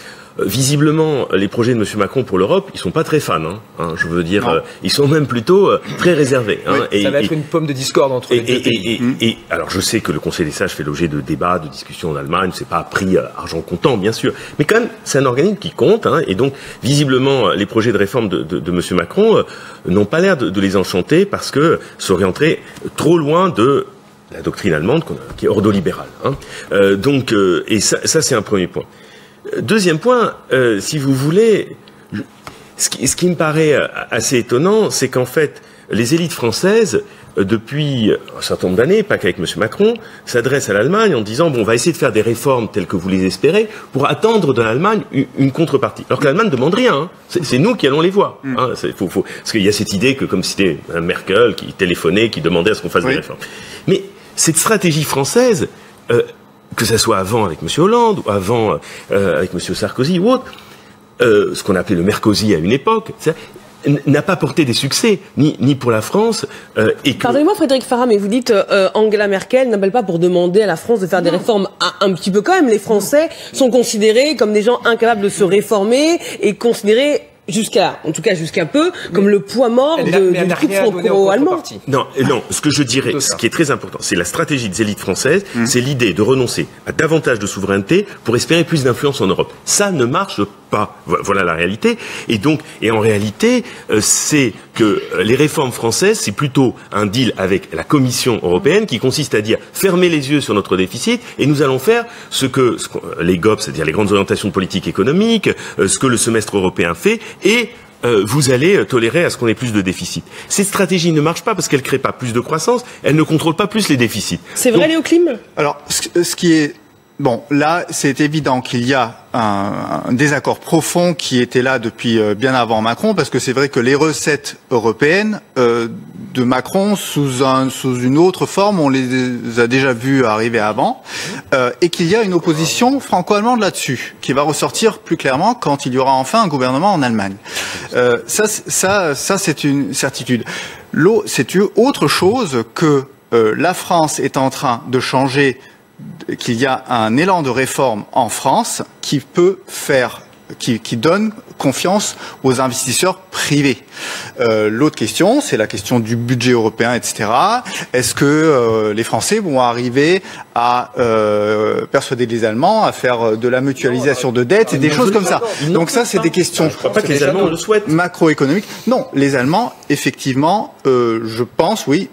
Visiblement, les projets de M. Macron pour l'Europe, ils sont pas très fans. Je veux dire, ils sont même plutôt très réservés. Oui, ça va être une pomme de discorde entre les deux pays. Et alors, je sais que le Conseil des sages fait l'objet de débats, de discussions en Allemagne. C'est pas pris argent comptant, bien sûr, mais quand même, c'est un organisme qui compte. Et donc, visiblement, les projets de réforme de M. Macron n'ont pas l'air de les enchanter parce que s'orienteraient trop loin de la doctrine allemande qui est ordolibérale. Et ça, c'est un premier point. Deuxième point, si vous voulez, ce qui me paraît assez étonnant, c'est qu'en fait, les élites françaises, depuis un certain nombre d'années, pas qu'avec M. Macron, s'adressent à l'Allemagne en disant bon, on va essayer de faire des réformes telles que vous les espérez pour attendre de l'Allemagne une contrepartie. Alors que l'Allemagne ne demande rien. Hein. C'est nous qui allons les voir. Hein. Parce qu'il y a cette idée que comme c'était Merkel qui téléphonait, qui demandait à ce qu'on fasse des réformes. Mais cette stratégie française, que ça soit avant avec M. Hollande ou avant avec M. Sarkozy ou autre, ce qu'on appelait le Merkozy à une époque, n'a pas porté des succès, ni pour la France. Pardonnez-moi Frédéric Farah, mais vous dites Angela Merkel n'appelle pas pour demander à la France de faire des réformes un petit peu quand même. Les Français sont considérés comme des gens incapables de se réformer et considérés en tout cas jusqu'à peu, comme le poids mort du couple franco-allemand. Non, ce que je dirais, ce qui est très important, c'est la stratégie des élites françaises, c'est l'idée de renoncer à davantage de souveraineté pour espérer plus d'influence en Europe. Ça ne marche pas. Voilà la réalité. Et en réalité, c'est que les réformes françaises, c'est plutôt un deal avec la Commission européenne qui consiste à dire fermez les yeux sur notre déficit et nous allons faire ce que les GOP, c'est-à-dire les grandes orientations de politique économique, ce que le semestre européen fait, et vous allez tolérer à ce qu'on ait plus de déficit. Cette stratégie ne marche pas parce qu'elle ne crée pas plus de croissance, elle ne contrôle pas plus les déficits. C'est vrai, Léo Klim ? Alors, ce qui est... Bon, là, c'est évident qu'il y a un désaccord profond qui était là depuis bien avant Macron, parce que c'est vrai que les recettes européennes de Macron, sous une autre forme, on les a déjà vues arriver avant, et qu'il y a une opposition franco-allemande là-dessus, qui va ressortir plus clairement quand il y aura enfin un gouvernement en Allemagne. Ça, c'est une certitude. C'est autre chose que la France est en train de changer, qu'il y a un élan de réforme en France qui peut faire, qui donne confiance aux investisseurs privés. L'autre question, c'est la question du budget européen, etc. Est-ce que les Français vont arriver à persuader les Allemands à faire de la mutualisation de dettes et des choses comme ça? Donc ça, c'est des questions macroéconomiques. Non, les Allemands, effectivement, je pense, oui.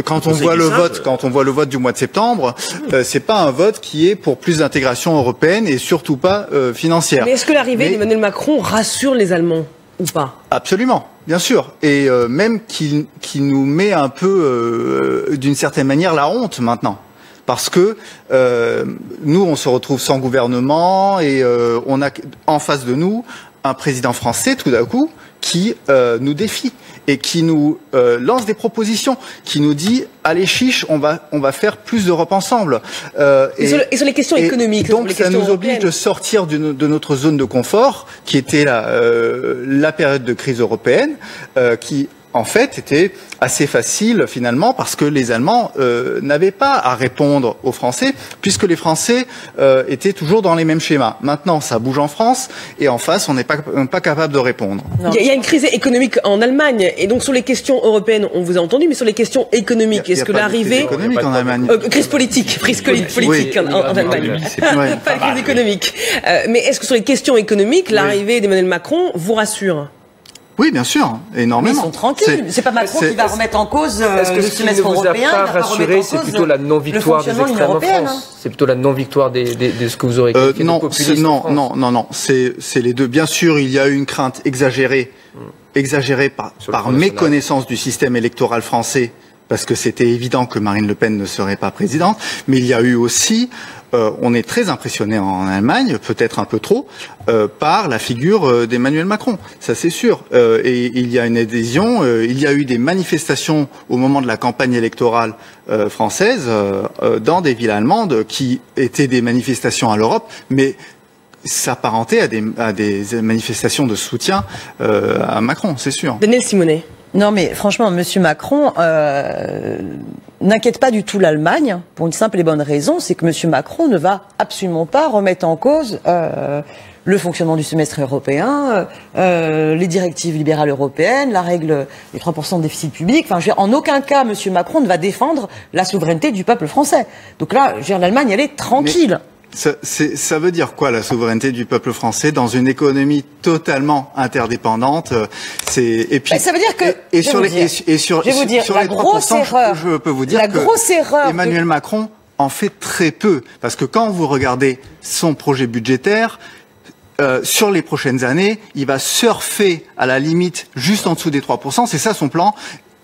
Quand on voit le vote du mois de septembre, c'est pas un vote qui est pour plus d'intégration européenne et surtout pas financière. Mais est-ce que l'arrivée d'Emmanuel Macron rassure les Allemands ou pas? Absolument, bien sûr. Et même qui nous met un peu, d'une certaine manière, la honte maintenant. Parce que nous, on se retrouve sans gouvernement et on a en face de nous un président français, tout d'un coup, qui nous défie et qui nous lance des propositions, qui nous dit allez chiche, on va faire plus d'Europe ensemble. Et sur les questions économiques. Donc ça nous oblige de sortir de notre zone de confort, qui était la période de crise européenne, qui en fait était assez facile finalement parce que les Allemands n'avaient pas à répondre aux Français puisque les Français étaient toujours dans les mêmes schémas. Maintenant, ça bouge en France et en face, on n'est pas capable de répondre. Il y a une crise économique en Allemagne et donc sur les questions européennes, on vous a entendu, mais sur les questions économiques, est-ce que l'arrivée... Crise politique, en Allemagne. Pas de crise économique. Mais est-ce que sur les questions économiques, l'arrivée d'Emmanuel Macron vous rassure ? Oui, bien sûr, énormément. Mais ils sont tranquilles. C'est pas Macron qui va remettre en cause le semestre européen. Ce qui ne vous a pas rassuré, c'est plutôt la non-victoire des extrêmes en France. C'est plutôt la non-victoire de ce que vous aurez qualifié de populisme en France. Non. C'est les deux. Bien sûr, il y a eu une crainte exagérée par méconnaissance du système électoral français, parce que c'était évident que Marine Le Pen ne serait pas présidente. Mais il y a eu aussi... on est très impressionné en Allemagne, peut-être un peu trop, par la figure d'Emmanuel Macron. Ça, c'est sûr. Et il y a une adhésion. Il y a eu des manifestations au moment de la campagne électorale française dans des villes allemandes qui étaient des manifestations à l'Europe, mais s'apparentaient à des manifestations de soutien à Macron, c'est sûr. Daniel Simonet. Non, mais franchement, Monsieur Macron n'inquiète pas du tout l'Allemagne pour une simple et bonne raison, c'est que Monsieur Macron ne va absolument pas remettre en cause le fonctionnement du semestre européen, les directives libérales européennes, la règle des 3% de déficit public. Enfin, en aucun cas, Monsieur Macron ne va défendre la souveraineté du peuple français. Donc là, l'Allemagne, elle est tranquille. Ça veut dire quoi, la souveraineté du peuple français dans une économie totalement interdépendante? Ça veut dire que la grosse erreur. Je peux vous dire que Emmanuel Macron en fait très peu, parce que quand vous regardez son projet budgétaire, sur les prochaines années, il va surfer à la limite juste en dessous des 3%. C'est ça son plan.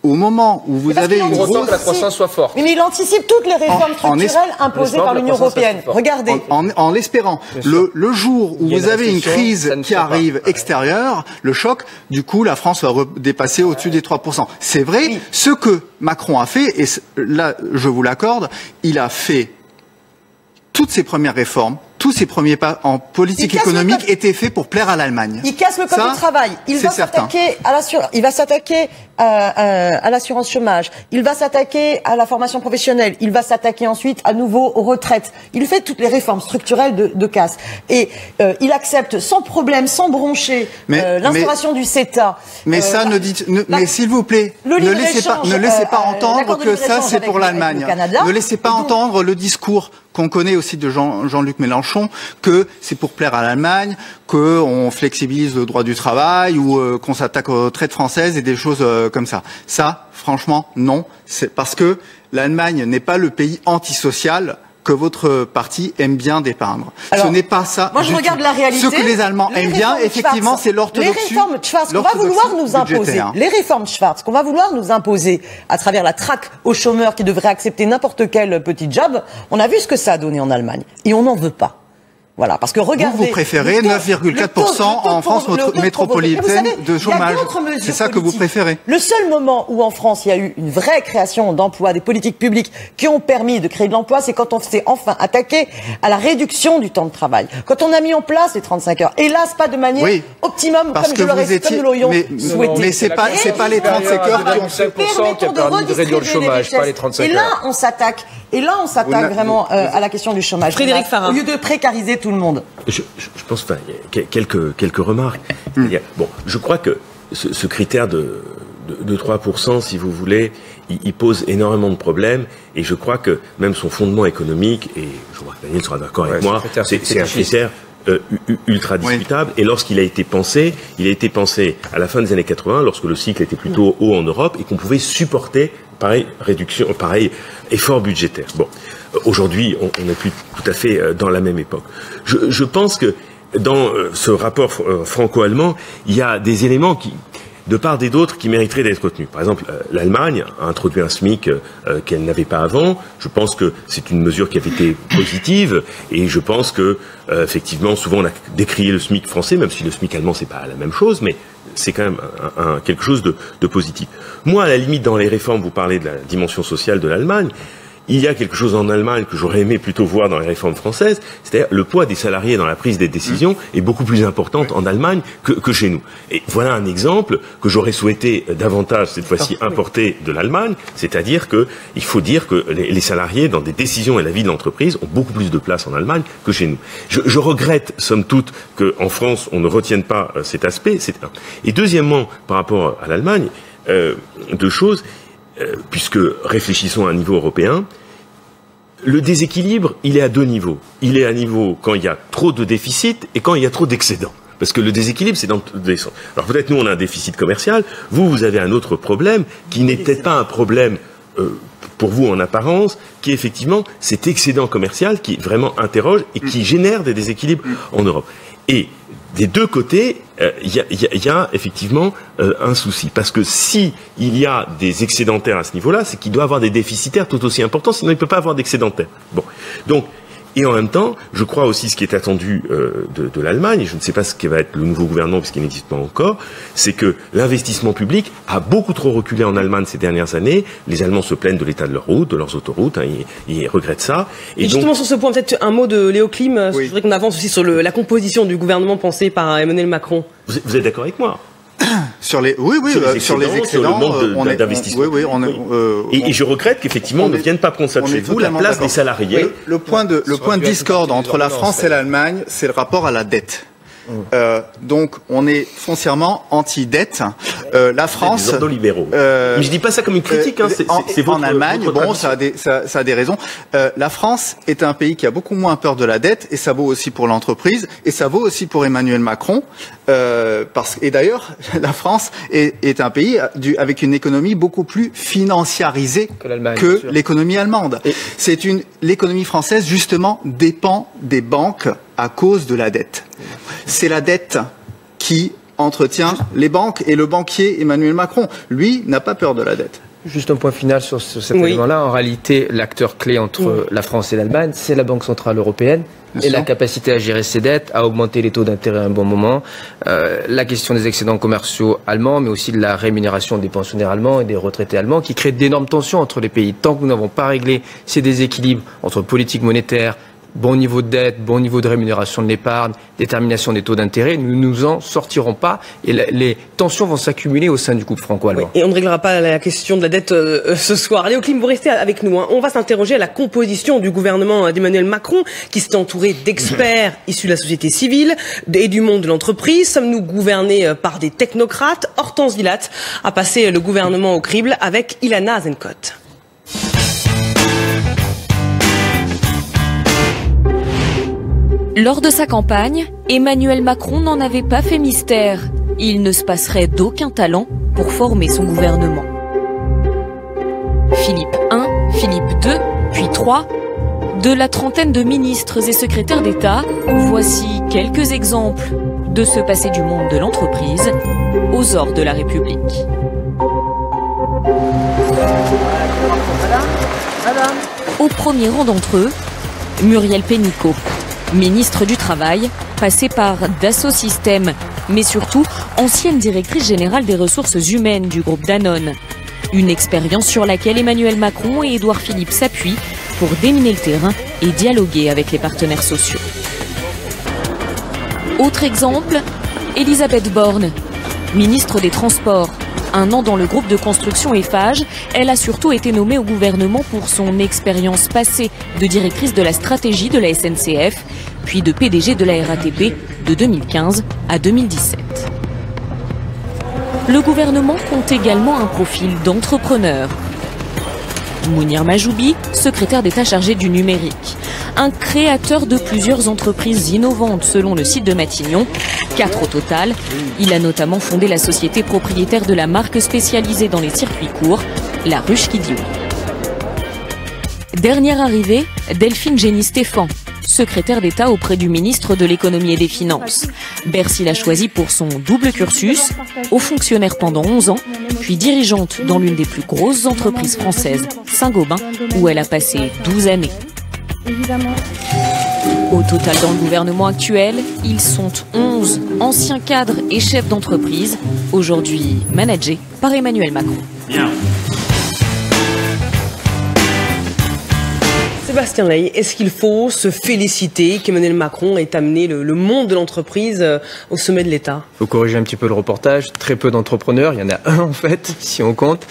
au moment où vous avez une grosse... que la croissance soit forte. Mais il anticipe toutes les réformes structurelles imposées par l'Union européenne. Regardez. En l'espérant. Le jour où vous avez une crise qui arrive extérieure, le choc, du coup, la France va dépasser au-dessus des 3%. C'est vrai, ce que Macron a fait, et là, je vous l'accorde, il a fait toutes ses premières réformes, tous ses premiers pas en politique économique étaient faits pour plaire à l'Allemagne. Il casse le code du travail. Il va s'attaquer à l'assurance chômage. Il va s'attaquer à la formation professionnelle. Il va s'attaquer ensuite à nouveau aux retraites. Il fait toutes les réformes structurelles de casse. Et il accepte sans problème, sans broncher, l'instauration du CETA. Mais mais s'il vous plaît, ne laissez pas entendre que ça c'est pour l'Allemagne. Ne laissez pas entendre le discours qu'on connaît aussi de Jean-Luc Mélenchon, que c'est pour plaire à l'Allemagne, qu'on flexibilise le droit du travail ou qu'on s'attaque aux retraites françaises et des choses comme ça. Ça, franchement, non. C'est parce que l'Allemagne n'est pas le pays antisocial que votre parti aime bien dépeindre. Ce n'est pas ça. Moi, je regarde la réalité. Ce que les Allemands aiment bien, effectivement, c'est l'orthodoxie. Les réformes Schwarz qu'on va vouloir nous imposer. Les réformes Schwarz qu'on va vouloir nous imposer à travers la traque aux chômeurs qui devraient accepter n'importe quel petit job. On a vu ce que ça a donné en Allemagne. Et on n'en veut pas. Voilà, parce que regardez. Vous préférez 9,4% en France métropolitaine de chômage. C'est ça que vous préférez. Le seul moment où en France il y a eu une vraie création d'emplois, des politiques publiques qui ont permis de créer de l'emploi, c'est quand on s'est enfin attaqué à la réduction du temps de travail. Quand on a mis en place les 35 heures. Hélas, pas de manière optimum, comme nous l'aurions souhaité. Mais c'est pas les 35 heures qui ont 5% qui a permis de réduire le chômage, pas les 35 heures. Et là, on s'attaque vraiment à la question du chômage. Frédéric Farah. Au lieu de précariser tout le monde. Je pense, enfin, quelques remarques. Bon, je crois que ce critère de 3%, si vous voulez, il pose énormément de problèmes. Et je crois que même son fondement économique, et je crois que Daniel sera d'accord avec moi, c'est un critère ultra discutable. Et lorsqu'il a été pensé, à la fin des années 80, lorsque le cycle était plutôt haut en Europe et qu'on pouvait supporter pareil effort budgétaire. Bon, aujourd'hui, on n'est plus tout à fait dans la même époque. Je pense que dans ce rapport franco-allemand, il y a des éléments qui, de part et d'autre, qui mériteraient d'être retenus. Par exemple, l'Allemagne a introduit un SMIC qu'elle n'avait pas avant. Je pense que c'est une mesure qui avait été positive, et je pense que effectivement, souvent on a décrié le SMIC français, même si le SMIC allemand c'est pas la même chose, mais c'est quand même quelque chose de positif. Moi, à la limite, dans les réformes, vous parlez de la dimension sociale de l'Allemagne. Il y a quelque chose en Allemagne que j'aurais aimé plutôt voir dans les réformes françaises, c'est-à-dire le poids des salariés dans la prise des décisions est beaucoup plus important en Allemagne que chez nous. Et voilà un exemple que j'aurais souhaité davantage, cette fois-ci, importer de l'Allemagne, c'est-à-dire qu'il faut dire que les salariés, dans des décisions et la vie de l'entreprise, ont beaucoup plus de place en Allemagne que chez nous. Je regrette, somme toute, qu'en France, on ne retienne pas cet aspect. Et deuxièmement, par rapport à l'Allemagne, deux choses, puisque réfléchissons à un niveau européen, le déséquilibre, il est à deux niveaux. Il est à niveau quand il y a trop de déficit et quand il y a trop d'excédent. Parce que le déséquilibre, c'est dans tous les sens. Alors peut-être nous, on a un déficit commercial. Vous avez un autre problème qui n'est peut-être pas un problème pour vous en apparence, qui est effectivement cet excédent commercial qui vraiment interroge et qui génère des déséquilibres en Europe. Et des deux côtés, il y a effectivement un souci. Parce que si il y a des excédentaires à ce niveau-là, c'est qu'il doit avoir des déficitaires tout aussi importants, sinon il ne peut pas avoir d'excédentaires. Bon. Donc, et en même temps, je crois aussi ce qui est attendu de l'Allemagne, et je ne sais pas ce qui va être le nouveau gouvernement puisqu'il n'existe pas encore, c'est que l'investissement public a beaucoup trop reculé en Allemagne ces dernières années. Les Allemands se plaignent de l'état de leurs routes, de leurs autoroutes, ils regrettent ça. Et justement, donc, sur ce point, peut-être un mot de Léo Klim. Oui. Je voudrais qu'on avance aussi sur la composition du gouvernement pensé par Emmanuel Macron. Vous êtes d'accord avec moi ? Sur les excédents, sur le manque d'investissement. Et je regrette qu'effectivement on ne vienne pas prendre ça de chez vous, la place des salariés. Le point de discorde entre la France et l'Allemagne, c'est le rapport à la dette. Donc on est foncièrement anti-dette. La France, des ordolibéraux. Mais je dis pas ça comme une critique. C'est en Allemagne. Bon, ça a des raisons. La France est un pays qui a beaucoup moins peur de la dette, et ça vaut aussi pour l'entreprise, et ça vaut aussi pour Emmanuel Macron. Et d'ailleurs, la France est un pays avec une économie beaucoup plus financiarisée que l'économie allemande. L'économie française justement dépend des banques à cause de la dette. C'est la dette qui entretient les banques et le banquier Emmanuel Macron. Lui n'a pas peur de la dette. Juste un point final sur cet élément-là. En réalité, l'acteur clé entre la France et l'Allemagne, c'est la Banque Centrale Européenne et la capacité à gérer ses dettes, à augmenter les taux d'intérêt à un bon moment. La question des excédents commerciaux allemands, mais aussi de la rémunération des pensionnaires allemands et des retraités allemands, qui crée d'énormes tensions entre les pays. Tant que nous n'avons pas réglé ces déséquilibres entre politique monétaire, bon niveau de dette, bon niveau de rémunération de l'épargne, détermination des taux d'intérêt, nous ne nous en sortirons pas et les tensions vont s'accumuler au sein du couple franco-allemand. Et on ne réglera pas la question de la dette ce soir. Léo Klim, vous restez avec nous. On va s'interroger à la composition du gouvernement d'Emmanuel Macron, qui s'est entouré d'experts issus de la société civile et du monde de l'entreprise. Sommes-nous gouvernés par des technocrates? Hortense Villate a passé le gouvernement au crible avec Ilana Azenkot. Lors de sa campagne, Emmanuel Macron n'en avait pas fait mystère. Il ne se passerait d'aucun talent pour former son gouvernement. Philippe I, Philippe II, puis III, de la trentaine de ministres et secrétaires d'État, voici quelques exemples de ce passé du monde de l'entreprise aux ors de la République. Au premier rang d'entre eux, Muriel Pénicaud, ministre du Travail, passée par Dassault Systèmes, mais surtout ancienne directrice générale des ressources humaines du groupe Danone. Une expérience sur laquelle Emmanuel Macron et Édouard Philippe s'appuient pour déminer le terrain et dialoguer avec les partenaires sociaux. Autre exemple, Elisabeth Borne, ministre des Transports. Un an dans le groupe de construction Eiffage, elle a surtout été nommée au gouvernement pour son expérience passée de directrice de la stratégie de la SNCF, puis de PDG de la RATP de 2015 à 2017. Le gouvernement compte également un profil d'entrepreneur. Mounir Majoubi, secrétaire d'État chargé du numérique. Un créateur de plusieurs entreprises innovantes selon le site de Matignon, 4 au total. Il a notamment fondé la société propriétaire de la marque spécialisée dans les circuits courts, La Ruche qui dit oui. Dernière arrivée, Delphine Gény-Stéphan, secrétaire d'État auprès du ministre de l'économie et des finances. Bercy l'a choisie pour son double cursus, haut fonctionnaire pendant 11 ans, puis dirigeante dans l'une des plus grosses entreprises françaises, Saint-Gobain, où elle a passé 12 années. Au total, dans le gouvernement actuel, ils sont 11 anciens cadres et chefs d'entreprise, aujourd'hui managés par Emmanuel Macron. Bien. Sébastien Ley, est-ce qu'il faut se féliciter qu'Emmanuel Macron ait amené le monde de l'entreprise au sommet de l'État? Il faut corriger un petit peu le reportage. Très peu d'entrepreneurs, il y en a un en fait, si on compte.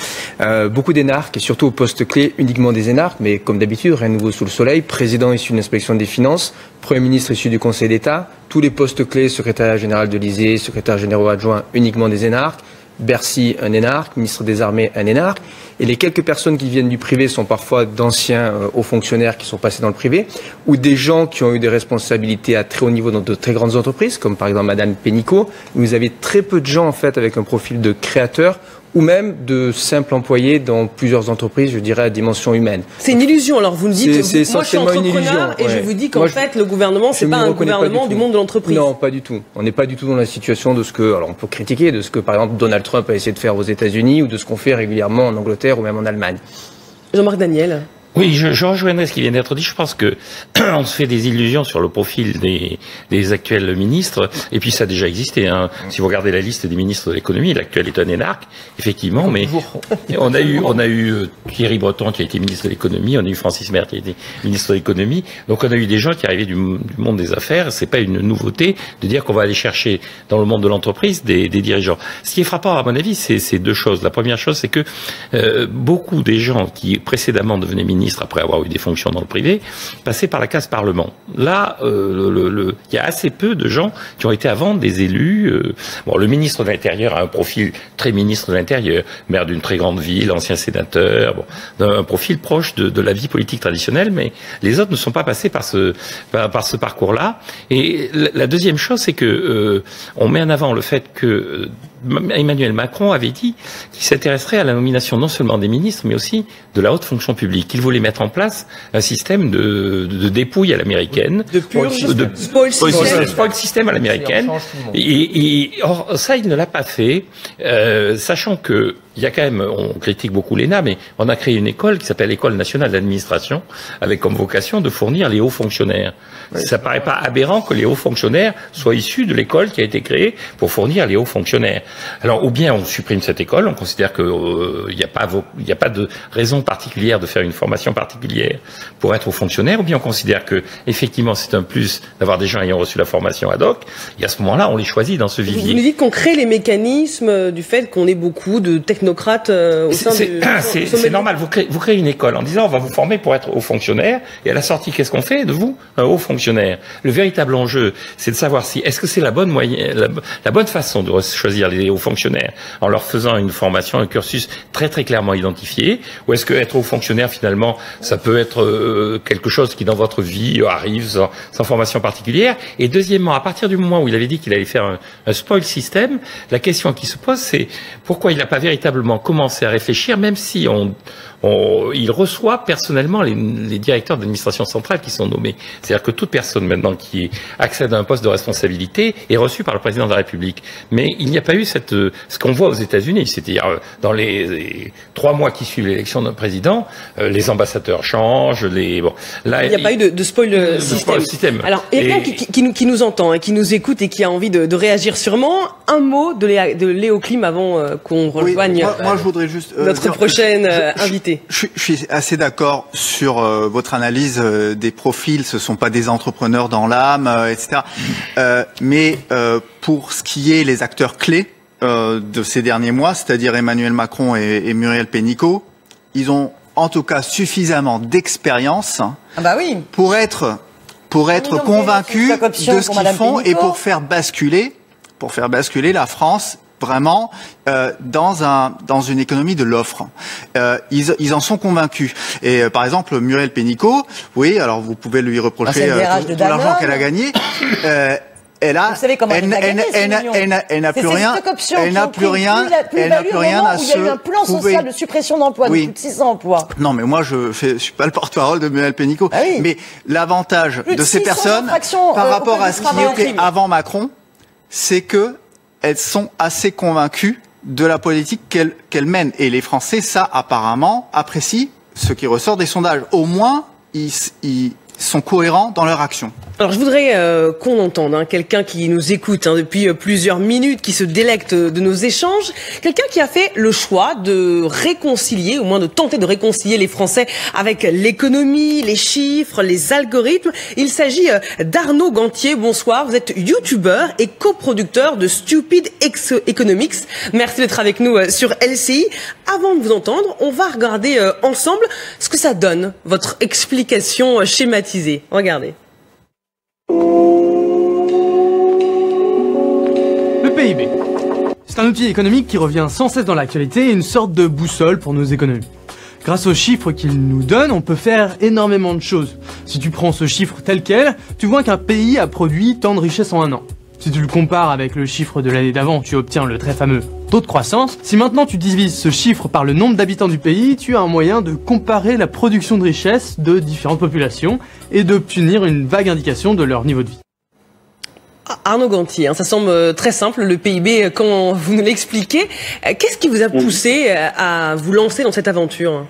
Beaucoup d'énarques et surtout au poste clé uniquement des énarques, mais comme d'habitude, rien de nouveau sous le soleil. Président issu de l'inspection des finances, Premier ministre issu du Conseil d'État, tous les postes clés, secrétaire général de l'Élysée, secrétaire général adjoint uniquement des énarques. Bercy, un énarque, ministre des Armées, un énarque. Et les quelques personnes qui viennent du privé sont parfois d'anciens hauts fonctionnaires qui sont passés dans le privé, ou des gens qui ont eu des responsabilités à très haut niveau dans de très grandes entreprises, comme par exemple Madame Pénicaud. Vous avez très peu de gens en fait avec un profil de créateur ou même de simples employés dans plusieurs entreprises, je dirais, à dimension humaine. C'est une illusion, alors vous me dites, c'est moi je suis entrepreneur et je vous dis qu'en fait le gouvernement, c'est pas un gouvernement du monde de l'entreprise. Non, pas du tout. On n'est pas du tout dans la situation de ce que, alors on peut critiquer, de ce que par exemple Donald Trump a essayé de faire aux États-Unis ou de ce qu'on fait régulièrement en Angleterre ou même en Allemagne. Jean-Marc Daniel. Oui, je rejoindrai ce qui vient d'être dit. Je pense que on se fait des illusions sur le profil des actuels ministres. Et puis ça a déjà existé. Hein. Si vous regardez la liste des ministres de l'économie, l'actuel est un énarque, effectivement. Mais on a eu Thierry Breton qui a été ministre de l'économie. On a eu Francis Maire qui a été ministre de l'économie. Donc on a eu des gens qui arrivaient du monde des affaires. C'est pas une nouveauté de dire qu'on va aller chercher dans le monde de l'entreprise des dirigeants. Ce qui est frappant, à mon avis, c'est deux choses. La première chose, c'est que beaucoup des gens qui précédemment devenaient ministres après avoir eu des fonctions dans le privé, passaient par la case Parlement. Là, il y a assez peu de gens qui ont été avant des élus. Bon, le ministre de l'Intérieur a un profil très ministre de l'Intérieur, maire d'une très grande ville, ancien sénateur, bon, un profil proche de la vie politique traditionnelle, mais les autres ne sont pas passés par ce parcours-là. Et la deuxième chose, c'est que on met en avant le fait que Emmanuel Macron avait dit qu'il s'intéresserait à la nomination non seulement des ministres, mais aussi de la haute fonction publique. Il voulait mettre en place un système de dépouille à l'américaine. De spoil system à l'américaine. Or, ça, il ne l'a pas fait, sachant que il y a quand même, on critique beaucoup l'ENA, mais on a créé une école qui s'appelle l'École nationale d'administration, avec comme vocation de fournir les hauts fonctionnaires. Ouais, ça paraît pas aberrant que les hauts fonctionnaires soient issus de l'école qui a été créée pour fournir les hauts fonctionnaires. Alors, ou bien on supprime cette école, on considère que il n'y a pas de raison particulière de faire une formation particulière pour être haut fonctionnaire, ou bien on considère que effectivement c'est un plus d'avoir des gens ayant reçu la formation ad hoc. Et à ce moment-là, on les choisit dans ce vivier. Vous nous dites qu'on crée les mécanismes du fait qu'on ait beaucoup de technocrates au sein du... C'est normal, vous créez une école en disant on va vous former pour être haut fonctionnaire, et à la sortie, qu'est-ce qu'on fait de vous? Un haut fonctionnaire. Le véritable enjeu, c'est de savoir si est-ce que c'est la bonne façon de choisir les hauts fonctionnaires en leur faisant une formation, un cursus très très clairement identifié, ou est-ce que être haut fonctionnaire finalement ça peut être quelque chose qui dans votre vie arrive sans formation particulière. Et deuxièmement, à partir du moment où il avait dit qu'il allait faire un spoil system, la question qui se pose c'est pourquoi il n'a pas véritablement commencé à réfléchir, même si il reçoit personnellement les directeurs d'administration centrale qui sont nommés. C'est-à-dire que toute personne maintenant qui accède à un poste de responsabilité est reçue par le président de la République. Mais il n'y a pas eu ce qu'on voit aux États-Unis, c'est-à-dire dans les 3 mois qui suivent l'élection d'un président, les ambassadeurs changent, là, il n'y a pas eu de spoil system. Alors, il y a quelqu'un qui nous entend, qui nous écoute et qui a envie de réagir sûrement. Un mot de Léo Klim avant qu'on rejoigne moi, je voudrais juste, notre prochaine invitée. Je suis assez d'accord sur votre analyse des profils. Ce sont pas des entrepreneurs dans l'âme, etc. Mais pour ce qui est les acteurs clés de ces derniers mois, c'est-à-dire Emmanuel Macron et Muriel Pénicaud, ils ont en tout cas suffisamment d'expérience pour être convaincus de ce qu'ils font et pour faire basculer la France vraiment dans une économie de l'offre. Ils en sont convaincus. Et par exemple, Muriel Pénicaud, oui, alors vous pouvez lui reprocher tout l'argent qu'elle a gagné. Elle n'a plus rien. Elle n'a plus rien à se prouver. Il y a eu un plan social de suppression d'emplois, de plus de 600 emplois. Non, mais moi, je suis pas le porte-parole de Muriel Pénicaud. Mais l'avantage de ces personnes, par rapport à ce qui était avant Macron, c'est que elles sont assez convaincues de la politique qu'elles mènent. Et les Français, ça, apparemment, apprécient ce qui ressort des sondages. Au moins, ils sont cohérents dans leur action. Alors je voudrais qu'on entende quelqu'un qui nous écoute depuis plusieurs minutes, qui se délecte de nos échanges, quelqu'un qui a fait le choix de réconcilier, au moins de tenter de réconcilier les Français avec l'économie, les chiffres, les algorithmes. Il s'agit d'Arnaud Gantier. Bonsoir, vous êtes youtubeur et coproducteur de Stupid Economics. Merci d'être avec nous sur LCI. Avant de vous entendre, on va regarder ensemble ce que ça donne, votre explication schématisée. Regardez. Le PIB. C'est un outil économique qui revient sans cesse dans l'actualité et une sorte de boussole pour nos économies. Grâce aux chiffres qu'il nous donne, on peut faire énormément de choses. Si tu prends ce chiffre tel quel, tu vois qu'un pays a produit tant de richesses en un an. Si tu le compares avec le chiffre de l'année d'avant, tu obtiens le très fameux taux de croissance. Si maintenant tu divises ce chiffre par le nombre d'habitants du pays, tu as un moyen de comparer la production de richesses de différentes populations et d'obtenir une vague indication de leur niveau de vie. Arnaud Gantier, ça semble très simple, le PIB, quand vous nous l'expliquez. Qu'est-ce qui vous a poussé à vous lancer dans cette aventure ?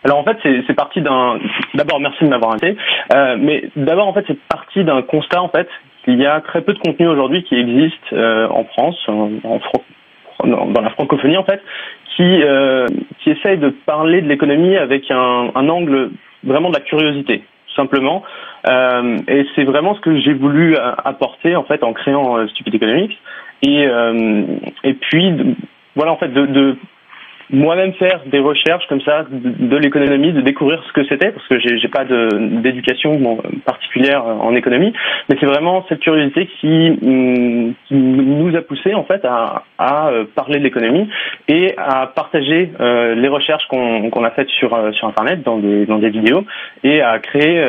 Alors en fait, c'est parti d'un... D'abord, merci de m'avoir invité. Mais d'abord, en fait, c'est parti d'un constat, en fait, qu'il y a très peu de contenu aujourd'hui qui existe en France, dans la francophonie, en fait, qui essaye de parler de l'économie avec un angle vraiment de la curiosité, tout simplement. Et c'est vraiment ce que j'ai voulu apporter, en fait, en créant Stupid Economics. Et puis, voilà, en fait, de moi-même faire des recherches comme ça de l'économie, de découvrir ce que c'était, parce que j'ai pas d'éducation particulière en économie, mais c'est vraiment cette curiosité qui nous a poussé en fait à parler de l'économie et à partager les recherches qu'on a faites sur internet dans des vidéos et à créer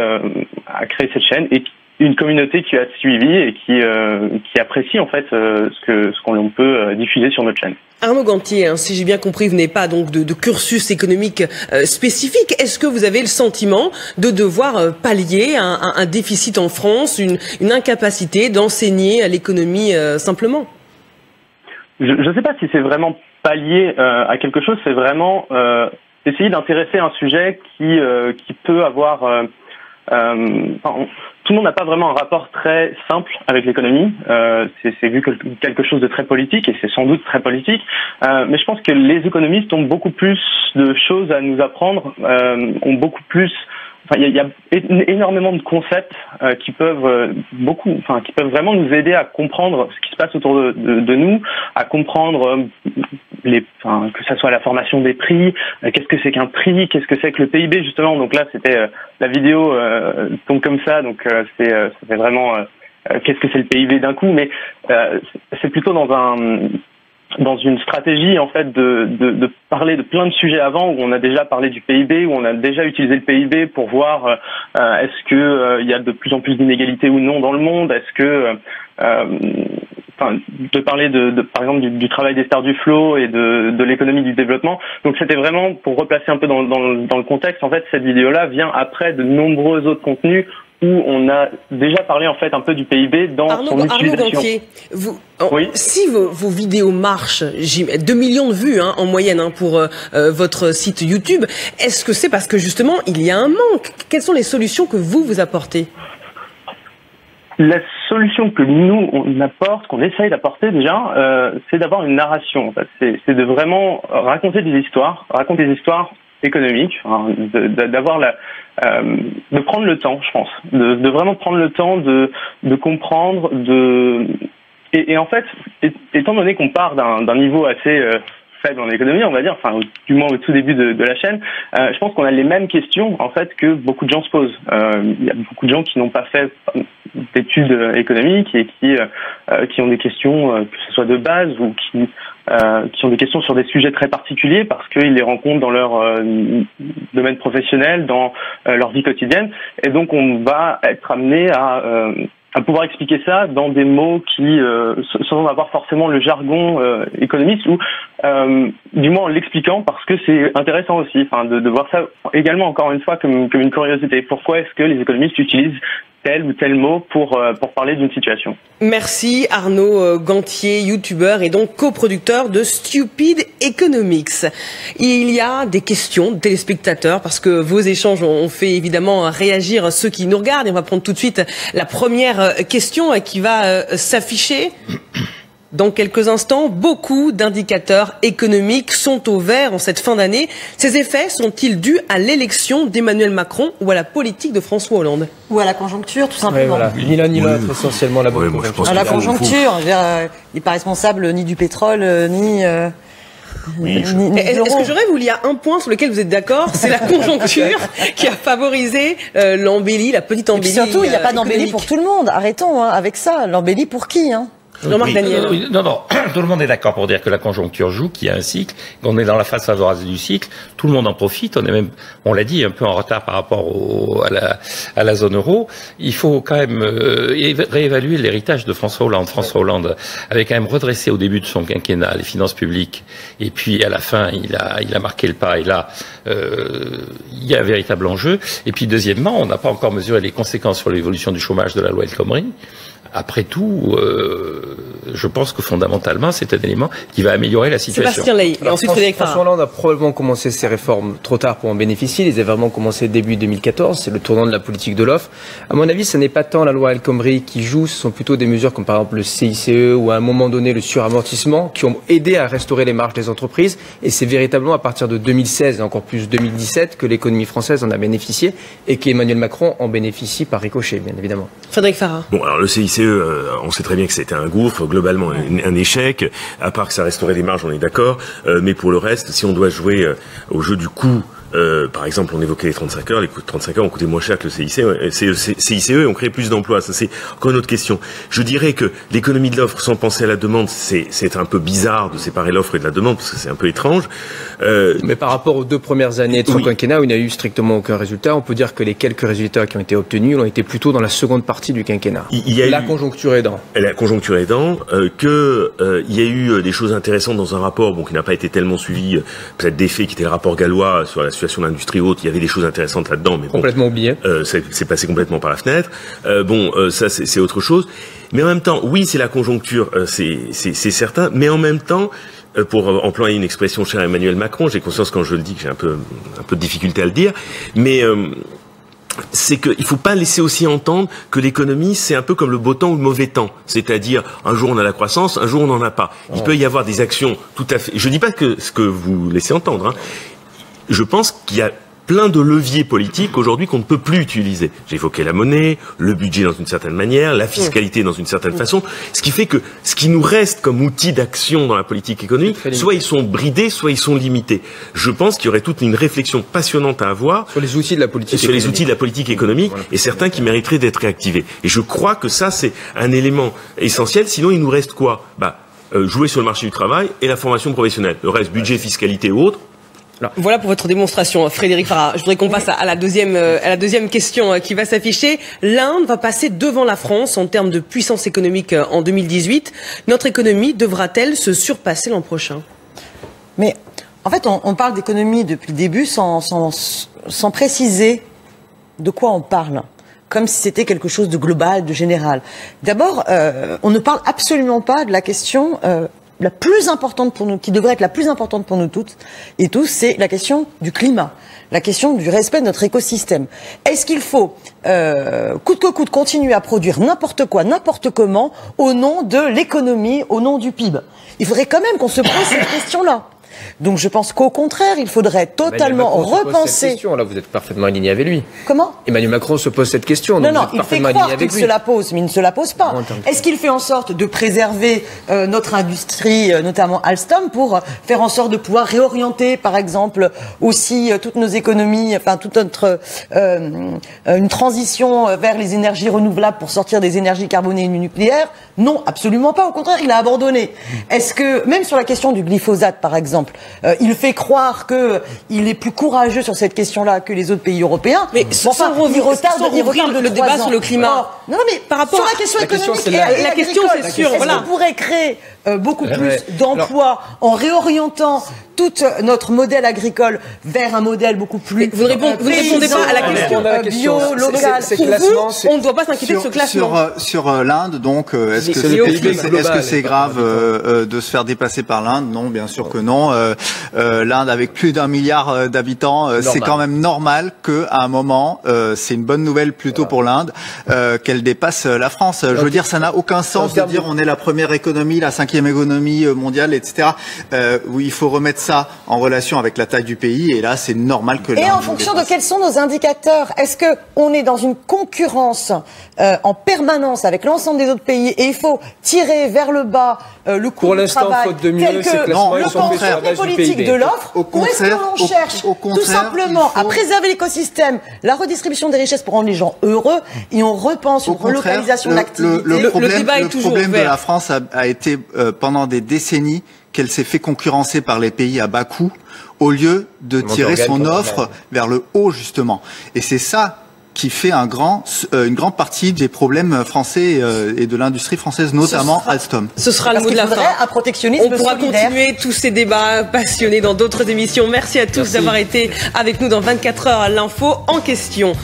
cette chaîne et une communauté qui a suivi et qui apprécie en fait ce qu'on peut diffuser sur notre chaîne. Arnaud Gantier, hein, si j'ai bien compris, vous n'avez pas donc de cursus économique spécifique. Est-ce que vous avez le sentiment de devoir pallier un déficit en France, une incapacité d'enseigner l'économie simplement? Je ne sais pas si c'est vraiment pallier à quelque chose, c'est vraiment essayer d'intéresser un sujet qui peut avoir... tout le monde n'a pas vraiment un rapport très simple avec l'économie. C'est vu quelque chose de très politique, et c'est sans doute très politique. Mais je pense que les économistes ont beaucoup plus de choses à nous apprendre, ont beaucoup plus... Enfin, il y a énormément de concepts qui peuvent vraiment nous aider à comprendre ce qui se passe autour de nous, à comprendre que ça soit la formation des prix, qu'est-ce que c'est qu'un prix, qu'est-ce que c'est que le PIB justement. Donc là, c'était la vidéo tombe comme ça, donc c'est vraiment qu'est-ce que c'est le PIB d'un coup, mais c'est plutôt dans une stratégie en fait de parler de plein de sujets avant, où on a déjà parlé du PIB, où on a déjà utilisé le PIB pour voir est-ce que il y a de plus en plus d'inégalités ou non dans le monde, est-ce que de parler par exemple du travail des stars du flow et de l'économie du développement. Donc c'était vraiment pour replacer un peu dans le contexte. En fait, cette vidéo-là vient après de nombreux autres contenus où on a déjà parlé en fait un peu du PIB dans son utilisation. Arnaud Gantier, si vos vidéos marchent, 2 millions de vues en moyenne pour votre site YouTube, est-ce que c'est parce que justement il y a un manque? Quelles sont les solutions que vous apportez? La solution que nous on apporte, qu'on essaye d'apporter déjà, c'est d'avoir une narration. En fait. C'est de vraiment raconter des histoires économiques, d'avoir de prendre le temps, je pense, de vraiment prendre le temps de comprendre, et en fait, étant donné qu'on part d'un niveau assez faible en économie, on va dire, enfin du moins au tout début de la chaîne, je pense qu'on a les mêmes questions en fait que beaucoup de gens se posent. Il y a beaucoup de gens qui n'ont pas fait d'études économiques et qui ont des questions, que ce soit de base ou qui ont des questions sur des sujets très particuliers parce qu'ils les rencontrent dans leur domaine professionnel, dans leur vie quotidienne, et donc on va être amené à pouvoir expliquer ça dans des mots qui sans avoir forcément le jargon économiste, ou du moins en l'expliquant, parce que c'est intéressant aussi, de voir ça également encore une fois comme une curiosité. Pourquoi est-ce que les économistes utilisent tel ou tel mot pour parler d'une situation? Merci Arnaud Gantier, youtubeur et donc coproducteur de Stupid Economics. Il y a des questions de téléspectateurs parce que vos échanges ont fait évidemment réagir ceux qui nous regardent, et on va prendre tout de suite la première question qui va s'afficher. Dans quelques instants, beaucoup d'indicateurs économiques sont au vert en cette fin d'année. Ces effets sont-ils dus à l'élection d'Emmanuel Macron ou à la politique de François Hollande? Ou à la conjoncture, tout simplement. Voilà. Ni l'un ni l'autre, essentiellement la bonne conjoncture. À la conjoncture, il n'est pas responsable ni du pétrole, ni... Est-ce que j'aurais, il y a un point sur lequel vous êtes d'accord, c'est la conjoncture qui a favorisé l'embellie, la petite embellie. Et surtout, il n'y a pas d'embellie pour tout le monde. Arrêtons avec ça. L'embellie pour qui Jean-Marc Daniel. Non, tout le monde est d'accord pour dire que la conjoncture joue, qu'il y a un cycle, qu'on est dans la phase favorable du cycle. Tout le monde en profite. On est même, on l'a dit, un peu en retard par rapport à la zone euro. Il faut quand même réévaluer l'héritage de François Hollande. François Hollande avait quand même redressé au début de son quinquennat les finances publiques, et puis à la fin, il a marqué le pas. Et là, il y a un véritable enjeu. Et puis deuxièmement, on n'a pas encore mesuré les conséquences sur l'évolution du chômage de la loi El Khomri. Après tout, je pense que fondamentalement, c'est un élément qui va améliorer la situation. Sébastien Lay, et ensuite Frédéric Farah. François Hollande a probablement commencé ses réformes trop tard pour en bénéficier. Ils avaient vraiment commencé début 2014. C'est le tournant de la politique de l'offre. À mon avis, ce n'est pas tant la loi El Khomri qui joue. Ce sont plutôt des mesures comme par exemple le CICE ou à un moment donné le suramortissement qui ont aidé à restaurer les marges des entreprises. Et c'est véritablement à partir de 2016 et encore plus 2017 que l'économie française en a bénéficié et qu'Emmanuel Macron en bénéficie par ricochet, bien évidemment. Frédéric Farah. Bon, alors le CICE, on sait très bien que c'était un gouffre, globalement un échec, à part que ça restaurait les marges, on est d'accord, mais pour le reste, si on doit jouer au jeu du coût Par exemple, on évoquait les 35 heures. Les 35 heures ont coûté moins cher que le CICE et ont créé plus d'emplois. Ça, c'est encore une autre question. Je dirais que l'économie de l'offre sans penser à la demande, c'est un peu bizarre de séparer l'offre et de la demande parce que c'est un peu étrange. Mais par rapport aux 2 premières années de ce quinquennat où il n'y a eu strictement aucun résultat, on peut dire que les quelques résultats qui ont été obtenus ont été plutôt dans la seconde partie du quinquennat. La conjoncture aidant. La conjoncture aidant, il y a eu des choses intéressantes dans un rapport, qui n'a pas été tellement suivi, peut-être des faits, qui était le rapport gallois sur la situation de l'industrie haute. Il y avait des choses intéressantes là-dedans, mais complètement oublié. C'est passé complètement par la fenêtre. Ça c'est autre chose. Mais en même temps, oui, c'est la conjoncture, c'est certain. Mais en même temps, pour employer une expression chère à Emmanuel Macron, j'ai conscience quand je le dis que j'ai un peu de difficulté à le dire, mais c'est qu'il faut pas laisser aussi entendre que l'économie c'est un peu comme le beau temps ou le mauvais temps, c'est-à-dire un jour on a la croissance, un jour on n'en a pas. Il peut y avoir des actions tout à fait. Je dis pas que ce que vous laissez entendre. Hein. Je pense qu'il y a plein de leviers politiques aujourd'hui qu'on ne peut plus utiliser. J'ai évoqué la monnaie, le budget dans une certaine manière, la fiscalité dans une certaine façon, ce qui fait que ce qui nous reste comme outil d'action dans la politique économique, soit ils sont bridés, soit ils sont limités. Je pense qu'il y aurait toute une réflexion passionnante à avoir sur les outils de la politique économique, et certains qui mériteraient d'être réactivés. Et je crois que ça c'est un élément essentiel, sinon il nous reste quoi ? Jouer sur le marché du travail et la formation professionnelle. Le reste, budget, fiscalité ou autre. Voilà pour votre démonstration, Frédéric Farah. Je voudrais qu'on passe à la deuxième question qui va s'afficher. L'Inde va passer devant la France en termes de puissance économique en 2018. Notre économie devra-t-elle se surpasser l'an prochain ? Mais en fait, on parle d'économie depuis le début sans préciser de quoi on parle, comme si c'était quelque chose de global, de général. D'abord, on ne parle absolument pas de la question la plus importante pour nous, qui devrait être la plus importante pour nous toutes et tous, c'est la question du climat, la question du respect de notre écosystème. Est-ce qu'il faut, coûte que coûte, continuer à produire n'importe quoi, n'importe comment, au nom de l'économie, au nom du PIB ? Il faudrait quand même qu'on se pose cette question-là. Donc je pense qu'au contraire, il faudrait totalement repenser. Là, vous êtes parfaitement aligné avec lui. Comment ? Emmanuel Macron se pose cette question. Non, il fait croire qu'il se la pose, mais il ne se la pose pas. Est-ce qu'il fait en sorte de préserver notre industrie, notamment Alstom, pour faire en sorte de pouvoir réorienter, par exemple, aussi toutes nos économies, enfin toute notre une transition vers les énergies renouvelables pour sortir des énergies carbonées et du nucléaire ? Non, absolument pas. Au contraire, il a abandonné. Est-ce que même sur la question du glyphosate, par exemple, il fait croire qu'il est plus courageux sur cette question-là que les autres pays européens. Mais il retarde le débat sur le climat. Non, mais par rapport à la question économique, la question c'est sûr. Est-ce qu'on pourrait créer beaucoup plus d'emplois en réorientant tout notre modèle agricole vers un modèle beaucoup plus... Vous ne répondez pas à la question bio, local. Pour vous, on ne doit pas s'inquiéter de ce classement. Sur l'Inde, donc, est-ce que c'est grave de se faire dépasser par l'Inde ? Non, bien sûr que non. L'Inde, avec plus d'1 milliard d'habitants, c'est quand même normal qu'à un moment, c'est une bonne nouvelle plutôt pour l'Inde, qu'elle dépasse la France. Je veux dire, ça n'a aucun sens de dire on est la première économie, la 5e économie mondiale, etc. Oui, il faut remettre ça en relation avec la taille du pays, et là, c'est normal que l'Inde... Et en fonction de quels sont nos indicateurs, est-ce qu'on est dans une concurrence en permanence avec l'ensemble des autres pays, et il faut tirer vers le bas le coût du travail, faute de mieux, tel que le contraire des politiques de l'offre, ou est-ce que l'on cherche tout simplement à préserver l'écosystème, la redistribution des richesses pour rendre les gens heureux, et on repense une relocalisation d'activité. Le problème de la France a été pendant des décennies qu'elle s'est fait concurrencer par les pays à bas coût au lieu de tirer son offre vers le haut, justement. Et c'est ça qui fait une grande partie des problèmes français et de l'industrie française, notamment Alstom. Ce sera le mot de la fin. Un protectionnisme On pourra continuer tous ces débats passionnés dans d'autres émissions. Merci à tous d'avoir été avec nous dans 24 heures à l'info en question.